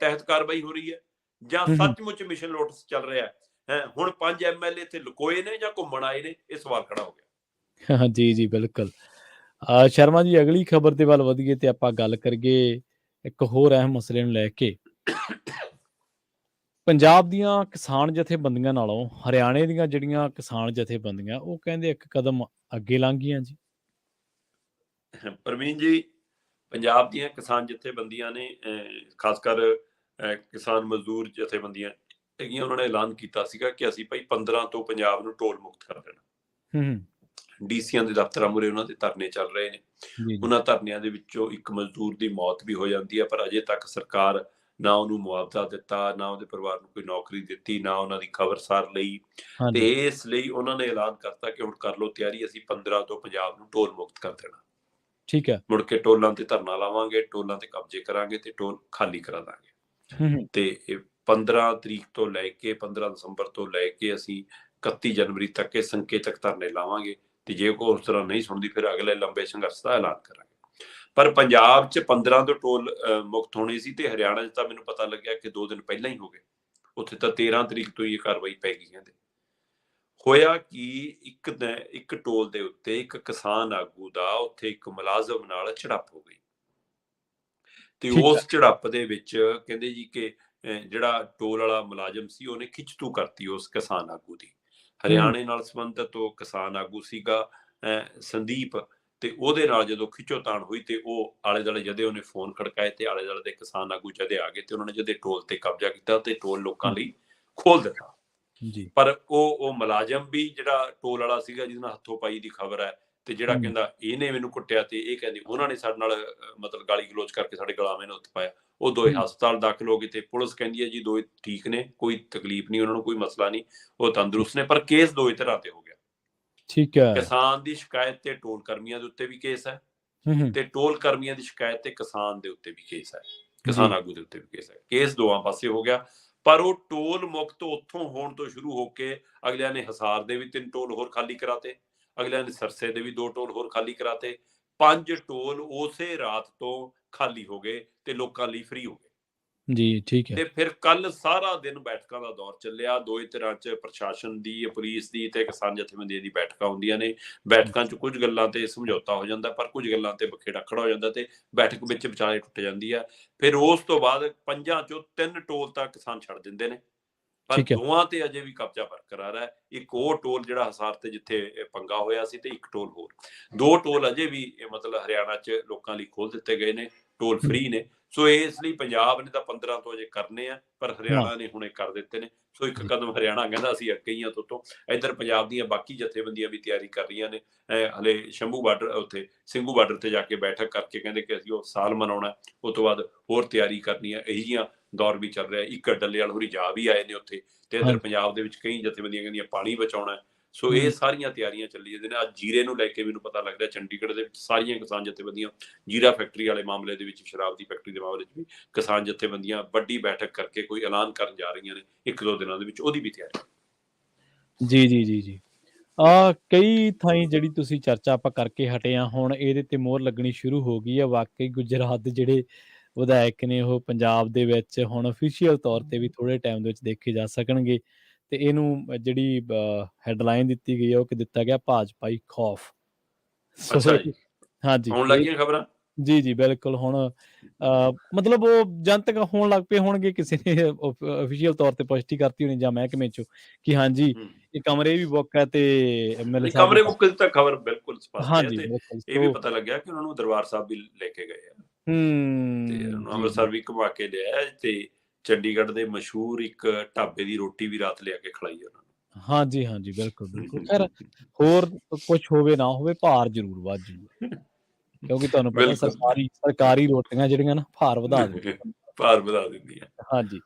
ਤਹਿਤ ਕਾਰਵਾਈ ਹੋ ਰਹੀ ਹੈ ਜਾਂ ਸੱਚਮੁੱਚ ਮਿਸ਼ਨ ਲੋਟਸ ਚੱਲ ਰਿਹਾ ਹੈ। ਹੁਣ 5 MLA ਇੱਥੇ ਲੁਕੋਏ ਨੇ ਜਾਂ ਘੁੰਮਣ ਆਏ ਨੇ, ਇਹ ਸਵਾਲ ਖੜਾ ਹੋ ਗਿਆ। ਜੀ, ਜੀ, ਬਿਲਕੁਲ। ਸ਼ਰਮਾ ਜੀ, ਅਗਲੀ ਖਬਰ ਦੇ ਵੱਲ ਵਧੀਏ ਤੇ ਆਪਾਂ ਗੱਲ ਕਰੀਏ ਇੱਕ ਹੋਰ ਅਹਿਮ ਮਸਲੇ ਨੂੰ ਲੈ ਕੇ। ਪੰਜਾਬ ਦੀਆਂ ਕਿਸਾਨ ਜਥੇਬੰਦੀਆਂ ਨਾਲੋਂ ਹਰਿਆਣੇ ਦੀਆਂ ਜਿਹੜੀਆਂ ਕਿਸਾਨ ਜਥੇਬੰਦੀਆਂ, ਉਹ ਕਹਿੰਦੇ ਇੱਕ ਕਦਮ ਅੱਗੇ ਲੰਘ ਗਈਆਂ ਜੀ। ਪ੍ਰਵੀਨ ਜੀ, ਪੰਜਾਬ ਦੀਆਂ ਕਿਸਾਨ ਜਥੇਬੰਦੀਆਂ ਨੇ ਖਾਸ ਕਰ ਕਿਸਾਨ ਮਜ਼ਦੂਰ ਜਥੇਬੰਦੀਆਂ ਹੈਗੀਆਂ, ਉਹਨਾਂ ਨੇ ਐਲਾਨ ਕੀਤਾ ਸੀਗਾ ਕਿ ਅਸੀਂ ਭਾਈ 15 ਤੋਂ ਪੰਜਾਬ ਨੂੰ ਟੋਲ ਮੁਕਤ ਕਰ ਦੇਣਾ। ਡੀਸੀਆਂ ਦੇ ਦਫ਼ਤਰਾਂ ਮੂਹਰੇ ਉਹਨਾਂ ਦੇ ਧਰਨੇ ਚੱਲ ਰਹੇ ਨੇ। ਜੀ, ਜੀ। ਉਹਨਾਂ ਧਰਨਿਆਂ ਦੇ ਵਿੱਚੋਂ ਇੱਕ ਮਜ਼ਦੂਰ ਦੀ ਮੌਤ ਵੀ ਹੋ ਜਾਂਦੀ ਹੈ, ਪਰ ਅਜੇ ਤੱਕ ਸਰਕਾਰ ਨਾ ਉਹਨੂੰ ਮੁਆਵਜ਼ਾ ਦਿੱਤਾ, ਨਾ ਉਹਦੇ ਪਰਿਵਾਰ ਨੂੰ ਕੋਈ ਨੌਕਰੀ ਦਿੱਤੀ, ਨਾ ਉਹਨਾਂ ਦੀ ਖਬਰਸਾਰ ਲਈ। ਤੇ ਹਾਂਜੀ। ਇਸ ਲਈ ਉਹਨਾਂ ਨੇ ਐਲਾਨ ਕਰਤਾ ਕਿ ਹੁਣ ਕਰ ਲਓ ਤਿਆਰੀ, ਅਸੀਂ 15 ਤੋਂ ਪੰਜਾਬ ਨੂੰ ਟੋਲ ਮੁਕਤ ਕਰ ਦੇਣਾ। ਠੀਕ ਹੈ। ਮੁੜ ਕੇ ਟੋਲਾਂ ਤੇ ਧਰਨਾ ਲਾਵਾਂਗੇ, ਟੋਲਾਂ ਤੇ ਕਬਜ਼ੇ ਕਰਾਂਗੇ ਤੇ ਟੋਲ ਖਾਲੀ ਕਰਾ ਦਾਂਗੇ। ਤੇ 15 ਤਰੀਕ ਤੋਂ ਲੈ ਕੇ 15 ਦਸੰਬਰ ਤੋਂ ਲੈ ਕੇ ਅਸੀਂ 31 ਜਨਵਰੀ ਤੱਕ ਇਹ ਸੰਕੇਤਕ ਧਰਨੇ ਲਾਵਾਂਗੇ ਤੇ ਜੇ ਕੋਈ ਉਸ ਤਰ੍ਹਾਂ ਨਹੀਂ ਸੁਣਦੀ ਫਿਰ ਅਗਲੇ ਲੰਬੇ ਸੰਘਰਸ਼ ਦਾ ਐਲਾਨ ਕਰਾਂਗੇ। ਪਰ ਪੰਜਾਬ 'ਚ 15 ਤੋਂ ਟੋਲ ਮੁਕਤ ਹੋਣੀ ਸੀ ਤੇ ਹਰਿਆਣਾ 'ਚ ਤਾਂ ਮੈਨੂੰ ਪਤਾ ਲੱਗਿਆ ਕਿ 2 ਦਿਨ ਪਹਿਲਾਂ ਹੀ ਹੋ ਗਏ। ਉੱਥੇ ਤਾਂ 13 ਤਰੀਕ ਤੋਂ ਹੀ ਇਹ ਕਾਰਵਾਈ ਪੈ ਗਈ। ਕਹਿੰਦੇ ਹੋਇਆ ਕਿ ਇੱਕ ਟੋਲ ਦੇ ਉੱਤੇ ਇੱਕ ਕਿਸਾਨ ਆਗੂ ਦਾ ਉੱਥੇ ਇੱਕ ਮੁਲਾਜ਼ਮ ਨਾਲ ਝੜਪ ਹੋ ਗਈ ਤੇ ਉਸ ਝੜਪ ਦੇ ਵਿੱਚ ਕਹਿੰਦੇ ਜੀ ਕਿ ਜਿਹੜਾ ਟੋਲ ਵਾਲਾ ਮੁਲਾਜ਼ਮ ਸੀ ਉਹਨੇ ਖਿੱਚਤੂ ਕਰਤੀ ਉਸ ਕਿਸਾਨ ਆਗੂ ਦੀ। ਹਰਿਆਣੇ ਨਾਲ ਸੰਬੰਧਿਤ ਉਹ ਕਿਸਾਨ ਆਗੂ ਸੀਗਾ ਸੰਦੀਪ, ਤੇ ਉਹਦੇ ਨਾਲ ਜਦੋਂ ਖਿੱਚੋਤਾਣ ਹੋਈ ਤੇ ਉਹ ਆਲੇ ਦੁਆਲੇ ਜਦੇ ਉਹਨੇ ਫੋਨ ਖੜਕਾਏ ਤੇ ਆਲੇ ਦੁਆਲੇ ਦੇ ਕਿਸਾਨ ਆਗੂ ਜਦੇ ਆ ਗਏ ਤੇ ਉਹਨਾਂ ਨੇ ਜਦੇ ਟੋਲ ਤੇ ਕਬਜ਼ਾ ਕੀਤਾ ਤੇ ਟੋਲ ਲੋਕਾਂ ਲਈ ਖੋਲ ਦਿੱਤਾ। ਜੀ। ਪਰ ਉਹ ਮੁਲਾਜ਼ਮ ਵੀ ਜਿਹੜਾ ਟੋਲ ਵਾਲਾ ਸੀਗਾ ਜਿਹਦੇ ਨਾਲ ਹੱਥੋਂ ਪਾਈ ਦੀ ਖਬਰ ਹੈ, ਤੇ ਜਿਹੜਾ ਕਹਿੰਦਾ ਇਹਨੇ ਮੈਨੂੰ ਕੁੱਟਿਆ ਤੇ ਇਹ ਕਹਿੰਦੀ ਉਹਨਾਂ ਨੇ ਸਾਡੇ ਨਾਲ ਮਤਲਬ ਗਾਲੀ ਗਲੋਚ ਕਰਕੇ ਸਾਡੇ ਗੁਲਾਮੇ ਨੂੰ ਹੱਥ ਪਾਇਆ, ਉਹ ਦੋਏ ਹਸਪਤਾਲ ਦਾਖਲ ਹੋ ਗਏ ਤੇ ਪੁਲਿਸ ਕਹਿੰਦੀ ਹੈ ਜੀ ਦੋਏ ਠੀਕ ਨੇ, ਕੋਈ ਤਕਲੀਫ ਨਹੀਂ, ਉਹਨਾਂ ਨੂੰ ਕੋਈ ਮਸਲਾ ਨਹੀਂ, ਉਹ ਤੰਦਰੁਸਤ ਨੇ। ਪਰ ਕੇਸ ਦੋਏ ਤਰ੍ਹਾਂ ਤੇ ਹੋ ਗਿਆ। ਠੀਕ ਹੈ। ਕਿਸਾਨ ਦੀ ਸ਼ਿਕਾਇਤ ਤੇ ਟੋਲ ਕਰਮੀਆਂ ਦੇ ਉੱਤੇ ਵੀ ਕੇਸ ਹੈ ਤੇ ਟੋਲ ਕਰਮੀਆਂ ਦੀ ਸ਼ਿਕਾਇਤ ਤੇ ਕਿਸਾਨ ਦੇ ਉੱਤੇ ਵੀ ਕੇਸ ਹੈ, ਕਿਸਾਨ ਆਗੂ ਦੇ ਉੱਤੇ ਵੀ ਕੇਸ ਹੈ। ਕੇਸ ਦੋਵਾਂ ਪਾਸੇ ਹੋ ਗਿਆ। ਪਰ ਉਹ ਟੋਲ ਮੁਕਤ ਉੱਥੋਂ ਹੋਣ ਤੋਂ ਸ਼ੁਰੂ ਹੋ ਕੇ ਅਗਲਿਆਂ ਨੇ ਹਿਸਾਰ ਦੇ ਵੀ 3 ਟੋਲ ਹੋਰ ਖਾਲੀ ਕਰਾਤੇ, ਅਗਲਿਆਂ ਨੇ ਸਰਸੇ ਦੇ ਵੀ 2 ਟੋਲ ਹੋਰ ਖਾਲੀ ਕਰਾਤੇ। 5 ਟੋਲ ਉਸੇ ਰਾਤ ਤੋਂ ਖਾਲੀ ਹੋ ਗਏ ਤੇ ਲੋਕਾਂ ਲਈ ਫ੍ਰੀ ਹੋ ਗਏ। ਜੀ, ਠੀਕ ਹੈ। ਤੇ ਫਿਰ ਕੱਲ ਸਾਰਾ ਦਿਨ ਬੈਠਕਾਂ ਦਾ ਦੌਰ ਚੱਲਿਆ। ਦੋਏ ਧਿਰਾਂ 'ਚ ਪ੍ਰਸ਼ਾਸਨ ਦੀ, ਪੁਲਿਸ ਦੀ ਤੇ ਕਿਸਾਨ ਜਥੇਬੰਦੀਆਂ ਦੀ ਬੈਠਕਾਂ ਹੁੰਦੀਆਂ ਨੇ। ਬੈਠਕਾਂ 'ਚ ਕੁਝ ਗੱਲਾਂ ਤੇ ਸਮਝੌਤਾ ਹੋ ਜਾਂਦਾ, ਪਰ ਕੁਝ ਗੱਲਾਂ ਤੇ ਬਖੇੜਾ ਖੜਾ ਹੋ ਜਾਂਦਾ ਤੇ ਬੈਠਕ ਵਿੱਚ ਵਿਚਾਲੇ ਟੁੱਟ ਜਾਂਦੀ ਹੈ। ਫਿਰ ਉਸ ਤੋਂ ਬਾਅਦ 5 ਚੋਂ 3 ਟੋਲ ਤਾਂ ਕਿਸਾਨ ਛੱਡ ਦਿੰਦੇ ਨੇ, ਪਰ ਦੋਵਾਂ ਤੇ ਅਜੇ ਵੀ ਕਬਜ਼ਾ ਬਰਕਰਾਰ ਹੈ। ਇੱਕ ਉਹ ਟੋਲ ਜਿਹੜਾ ਹਿਸਾਰ ਤੇ ਜਿੱਥੇ ਪੰਗਾ ਹੋਇਆ ਸੀ ਤੇ ਇੱਕ ਟੋਲ ਹੋਰ। 2 ਟੋਲ ਅਜੇ ਵੀ ਮਤਲਬ ਹਰਿਆਣਾ 'ਚ ਲੋਕਾਂ ਲਈ ਖੋਲ ਦਿੱਤੇ ਗਏ ਨੇ, ਟੋਲ ਫ੍ਰੀ ਨੇ। ਸੋ ਇਸ ਲਈ ਪੰਜਾਬ ਨੇ ਤਾਂ 15 ਤੋਂ ਅਜੇ ਕਰਨੇ ਆ, ਪਰ ਹਰਿਆਣਾ ਨੇ ਹੁਣੇ ਕਰ ਦਿੱਤੇ ਨੇ। ਸੋ ਇੱਕ ਕਦਮ ਹਰਿਆਣਾ ਕਹਿੰਦਾ ਅਸੀਂ ਅੱਗੇ ਹੀ ਆ ਤੋਂ। ਇੱਧਰ ਪੰਜਾਬ ਦੀਆਂ ਬਾਕੀ ਜਥੇਬੰਦੀਆਂ ਵੀ ਤਿਆਰੀ ਕਰ ਰਹੀਆਂ ਨੇ। ਹਲੇ ਸ਼ੰਭੂ ਬਾਰਡਰ ਉੱਥੇ ਸਿੰਘੂ ਬਾਰਡਰ ਤੇ ਜਾ ਕੇ ਬੈਠਕ ਕਰਕੇ ਕਹਿੰਦੇ ਕਿ ਅਸੀਂ ਉਹ ਸਾਲ ਮਨਾਉਣਾ, ਉਹ ਤੋਂ ਬਾਅਦ ਹੋਰ ਤਿਆਰੀ ਕਰਨੀ ਹੈ। ਇਹੀ ਜਿਹੀਆਂ ਦੌਰ ਵੀ ਚੱਲ ਰਿਹਾ। ਇੱਕ ਡੱਲੇਵਾਲ ਹੋਰੀ ਜਾ ਵੀ ਆਏ ਨੇ ਉੱਥੇ, ਤੇ ਇੱਧਰ ਪੰਜਾਬ ਦੇ ਵਿੱਚ ਕਈ ਜਥੇਬੰਦੀਆਂ ਕਹਿੰਦੀਆਂ ਪਾਣੀ ਬਚਾਉਣਾ। ਸੋ ਇਹ ਸਾਰੀਆਂ ਤਿਆਰੀਆਂ ਚੱਲੀ ਜਾਂਦੀਆਂ ਨੇ। ਅੱਜ ਜੀਰੇ ਨੂੰ ਲੈ ਕੇ ਮੈਨੂੰ ਪਤਾ ਲੱਗ ਰਿਹਾ ਚੰਡੀਗੜ੍ਹ ਦੇ ਵਿੱਚ ਸਾਰੀਆਂ ਕਿਸਾਨ ਜਥੇਬੰਦੀਆਂ, ਜੀਰਾ ਫੈਕਟਰੀ ਵਾਲੇ ਮਾਮਲੇ ਦੇ ਵਿੱਚ, ਸ਼ਰਾਬ ਦੀ ਫੈਕਟਰੀ ਦੇ ਮਾਮਲੇ 'ਚ ਵੀ ਕਿਸਾਨ ਜਥੇਬੰਦੀਆਂ ਵੱਡੀ ਬੈਠਕ ਕਰਕੇ ਕੋਈ ਐਲਾਨ ਕਰਨ ਜਾ ਰਹੀਆਂ ਨੇ 1-2 ਦਿਨਾਂ ਦੇ ਵਿੱਚ, ਉਹਦੀ ਵੀ ਤਿਆਰੀ। ਜੀ, ਜੀ, ਜੀ, ਜੀ। ਕਈ ਥਾਈਂ ਜਿਹੜੀ ਤੁਸੀਂ ਚਰਚਾ ਆਪਾਂ ਕਰਕੇ ਹਟੇ ਹਾਂ, ਹੁਣ ਇਹਦੇ ਤੇ ਮੋਹਰ ਲੱਗਣੀ ਸ਼ੁਰੂ ਹੋ ਗਈ ਹੈ। ਵਾਕਈ ਗੁਜਰਾਤ ਦੇ ਜਿਹੜੇ ਵਿਧਾਇਕ ਨੇ ਉਹ ਪੰਜਾਬ ਦੇ ਵਿੱਚ ਹੁਣ ਅਫੀਸ਼ੀਅਲ ਤੌਰ ਤੇ ਵੀ ਥੋੜ੍ਹੇ ਟਾਈਮ ਦੇ ਵਿੱਚ ਦੇਖੇ ਜਾ ਸਕਣਗੇ। ਤੇ ਇਹਨੂੰ ਜਿਹੜੀ ਹੈਡਲਾਈਨ ਦਿੱਤੀ ਗਈ ਹੈ, ਉਹ ਕਿ ਦਿੱਤਾ ਗਿਆ ਭਾਜਪਾਈ ਖੌਫ। ਅੱਛਾ ਜੀ, ਹਾਂਜੀ, ਆਉਣ ਲੱਗੀਆਂ ਖਬਰਾਂ। ਜੀ, ਜੀ, ਬਿਲਕੁਲ। ਹੁਣ ਮਤਲਬ ਉਹ ਜਨਤਕ ਹੋਣ ਲੱਗ ਪਏ ਹੋਣਗੇ, ਕਿਸੇ ਨੇ ਅਫੀਸ਼ੀਅਲ ਤੌਰ ਤੇ ਪੁਸ਼ਟੀ ਕਰਤੀ ਹੋਣੀ ਜਾਂ ਮਹਿਕਮੇ 'ਚੋਂ ਕਿ ਹਾਂਜੀ ਇਹ ਕਮਰੇ ਵੀ ਬੁੱਕ ਹੈ ਤੇ ਮਿਲ ਸਕਦੇ। ਕਮਰੇ ਬੁੱਕ ਦੀ ਤਾਂ ਖਬਰ ਬਿਲਕੁਲ ਸਪਸ਼ਟ ਹੈ, ਹਾਂਜੀ, ਤੇ ਬਿਲਕੁਲ। ਇਹ ਵੀ ਪਤਾ ਲੱਗਿਆ ਕਿ ਉਹਨਾਂ ਨੂੰ ਦਰਬਾਰ ਸਾਹਿਬ ਵੀ ਲੈ ਕੇ ਗਏ ਆ ਤੇ ਜੀ, ਅੰਮ੍ਰਿਤਸਰ ਵੀ ਘੁਮਾ ਕੇ ਲਿਆ ਤੇ ਚੰਡੀਗੜ੍ਹ ਦੇ ਮਸ਼ਹੂਰ ਇੱਕ ਢਾਬੇ ਦੀ ਰੋਟੀ ਵੀ ਰਾਤ ਲਿਆ ਕੇ ਖਿਲਾਈ ਉਹਨਾਂ ਨੂੰ। ਹਾਂਜੀ, ਹਾਂਜੀ, ਬਿਲਕੁਲ, ਬਿਲਕੁਲ। ਖੈਰ ਹੋਰ ਕੁਛ ਹੋਵੇ ਨਾ ਹੋਵੇ, ਭਾਰ ਜ਼ਰੂਰ ਵੱਧ ਜੂਗਾ, ਕਿਉਂਕਿ ਤੁਹਾਨੂੰ ਪਤਾ ਸਰਕਾਰੀ ਰੋਟੀਆਂ ਜਿਹੜੀਆਂ ਨਾ ਭਾਰ ਵਧਾ ਦਿੰਦੀਆਂ। ਭਾਰ ਵਧਾ ਦਿੰਦੀਆਂ। ਹਾਂਜੀ।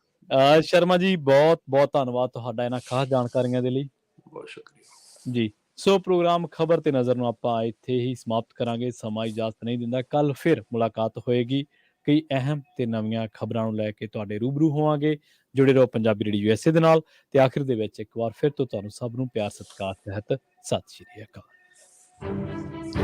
ਸ਼ਰਮਾ ਜੀ, ਬਹੁਤ ਬਹੁਤ ਧੰਨਵਾਦ ਤੁਹਾਡਾ ਇਹਨਾਂ ਖਾਸ ਜਾਣਕਾਰੀਆਂ ਦੇ ਲਈ। ਬਹੁਤ ਸ਼ੁਕਰੀਆ ਜੀ। ਸੋ ਪ੍ਰੋਗਰਾਮ ਖਬਰ ਤੇ ਨਜ਼ਰ ਨੂੰ ਆਪਾਂ ਇੱਥੇ ਹੀ ਸਮਾਪਤ ਕਰਾਂਗੇ। ਸਮਾਂ ਇਜਾਜ਼ਤ ਨਹੀਂ ਦਿੰਦਾ। ਕੱਲ ਫਿਰ ਮੁਲਾਕਾਤ ਹੋਏਗੀ। ਕਈ ਅਹਿਮ ਤੇ ਨਵੀਆਂ ਖਬਰਾਂ ਨੂੰ ਲੈ ਕੇ ਤੁਹਾਡੇ ਰੂਬਰੂ ਹੋਵਾਂਗੇ। ਜੁੜੇ ਰਹੋ ਪੰਜਾਬੀ ਰੇਡੀਓ USA ਦੇ ਨਾਲ। ਤੇ ਆਖਿਰ ਦੇ ਵਿੱਚ ਇੱਕ ਵਾਰ ਫਿਰ ਤੋਂ ਤੁਹਾਨੂੰ ਸਭ ਨੂੰ ਪਿਆਰ ਸਤਿਕਾਰ ਤਹਿਤ ਸਤਿ ਸ਼੍ਰੀ ਅਕਾਲ।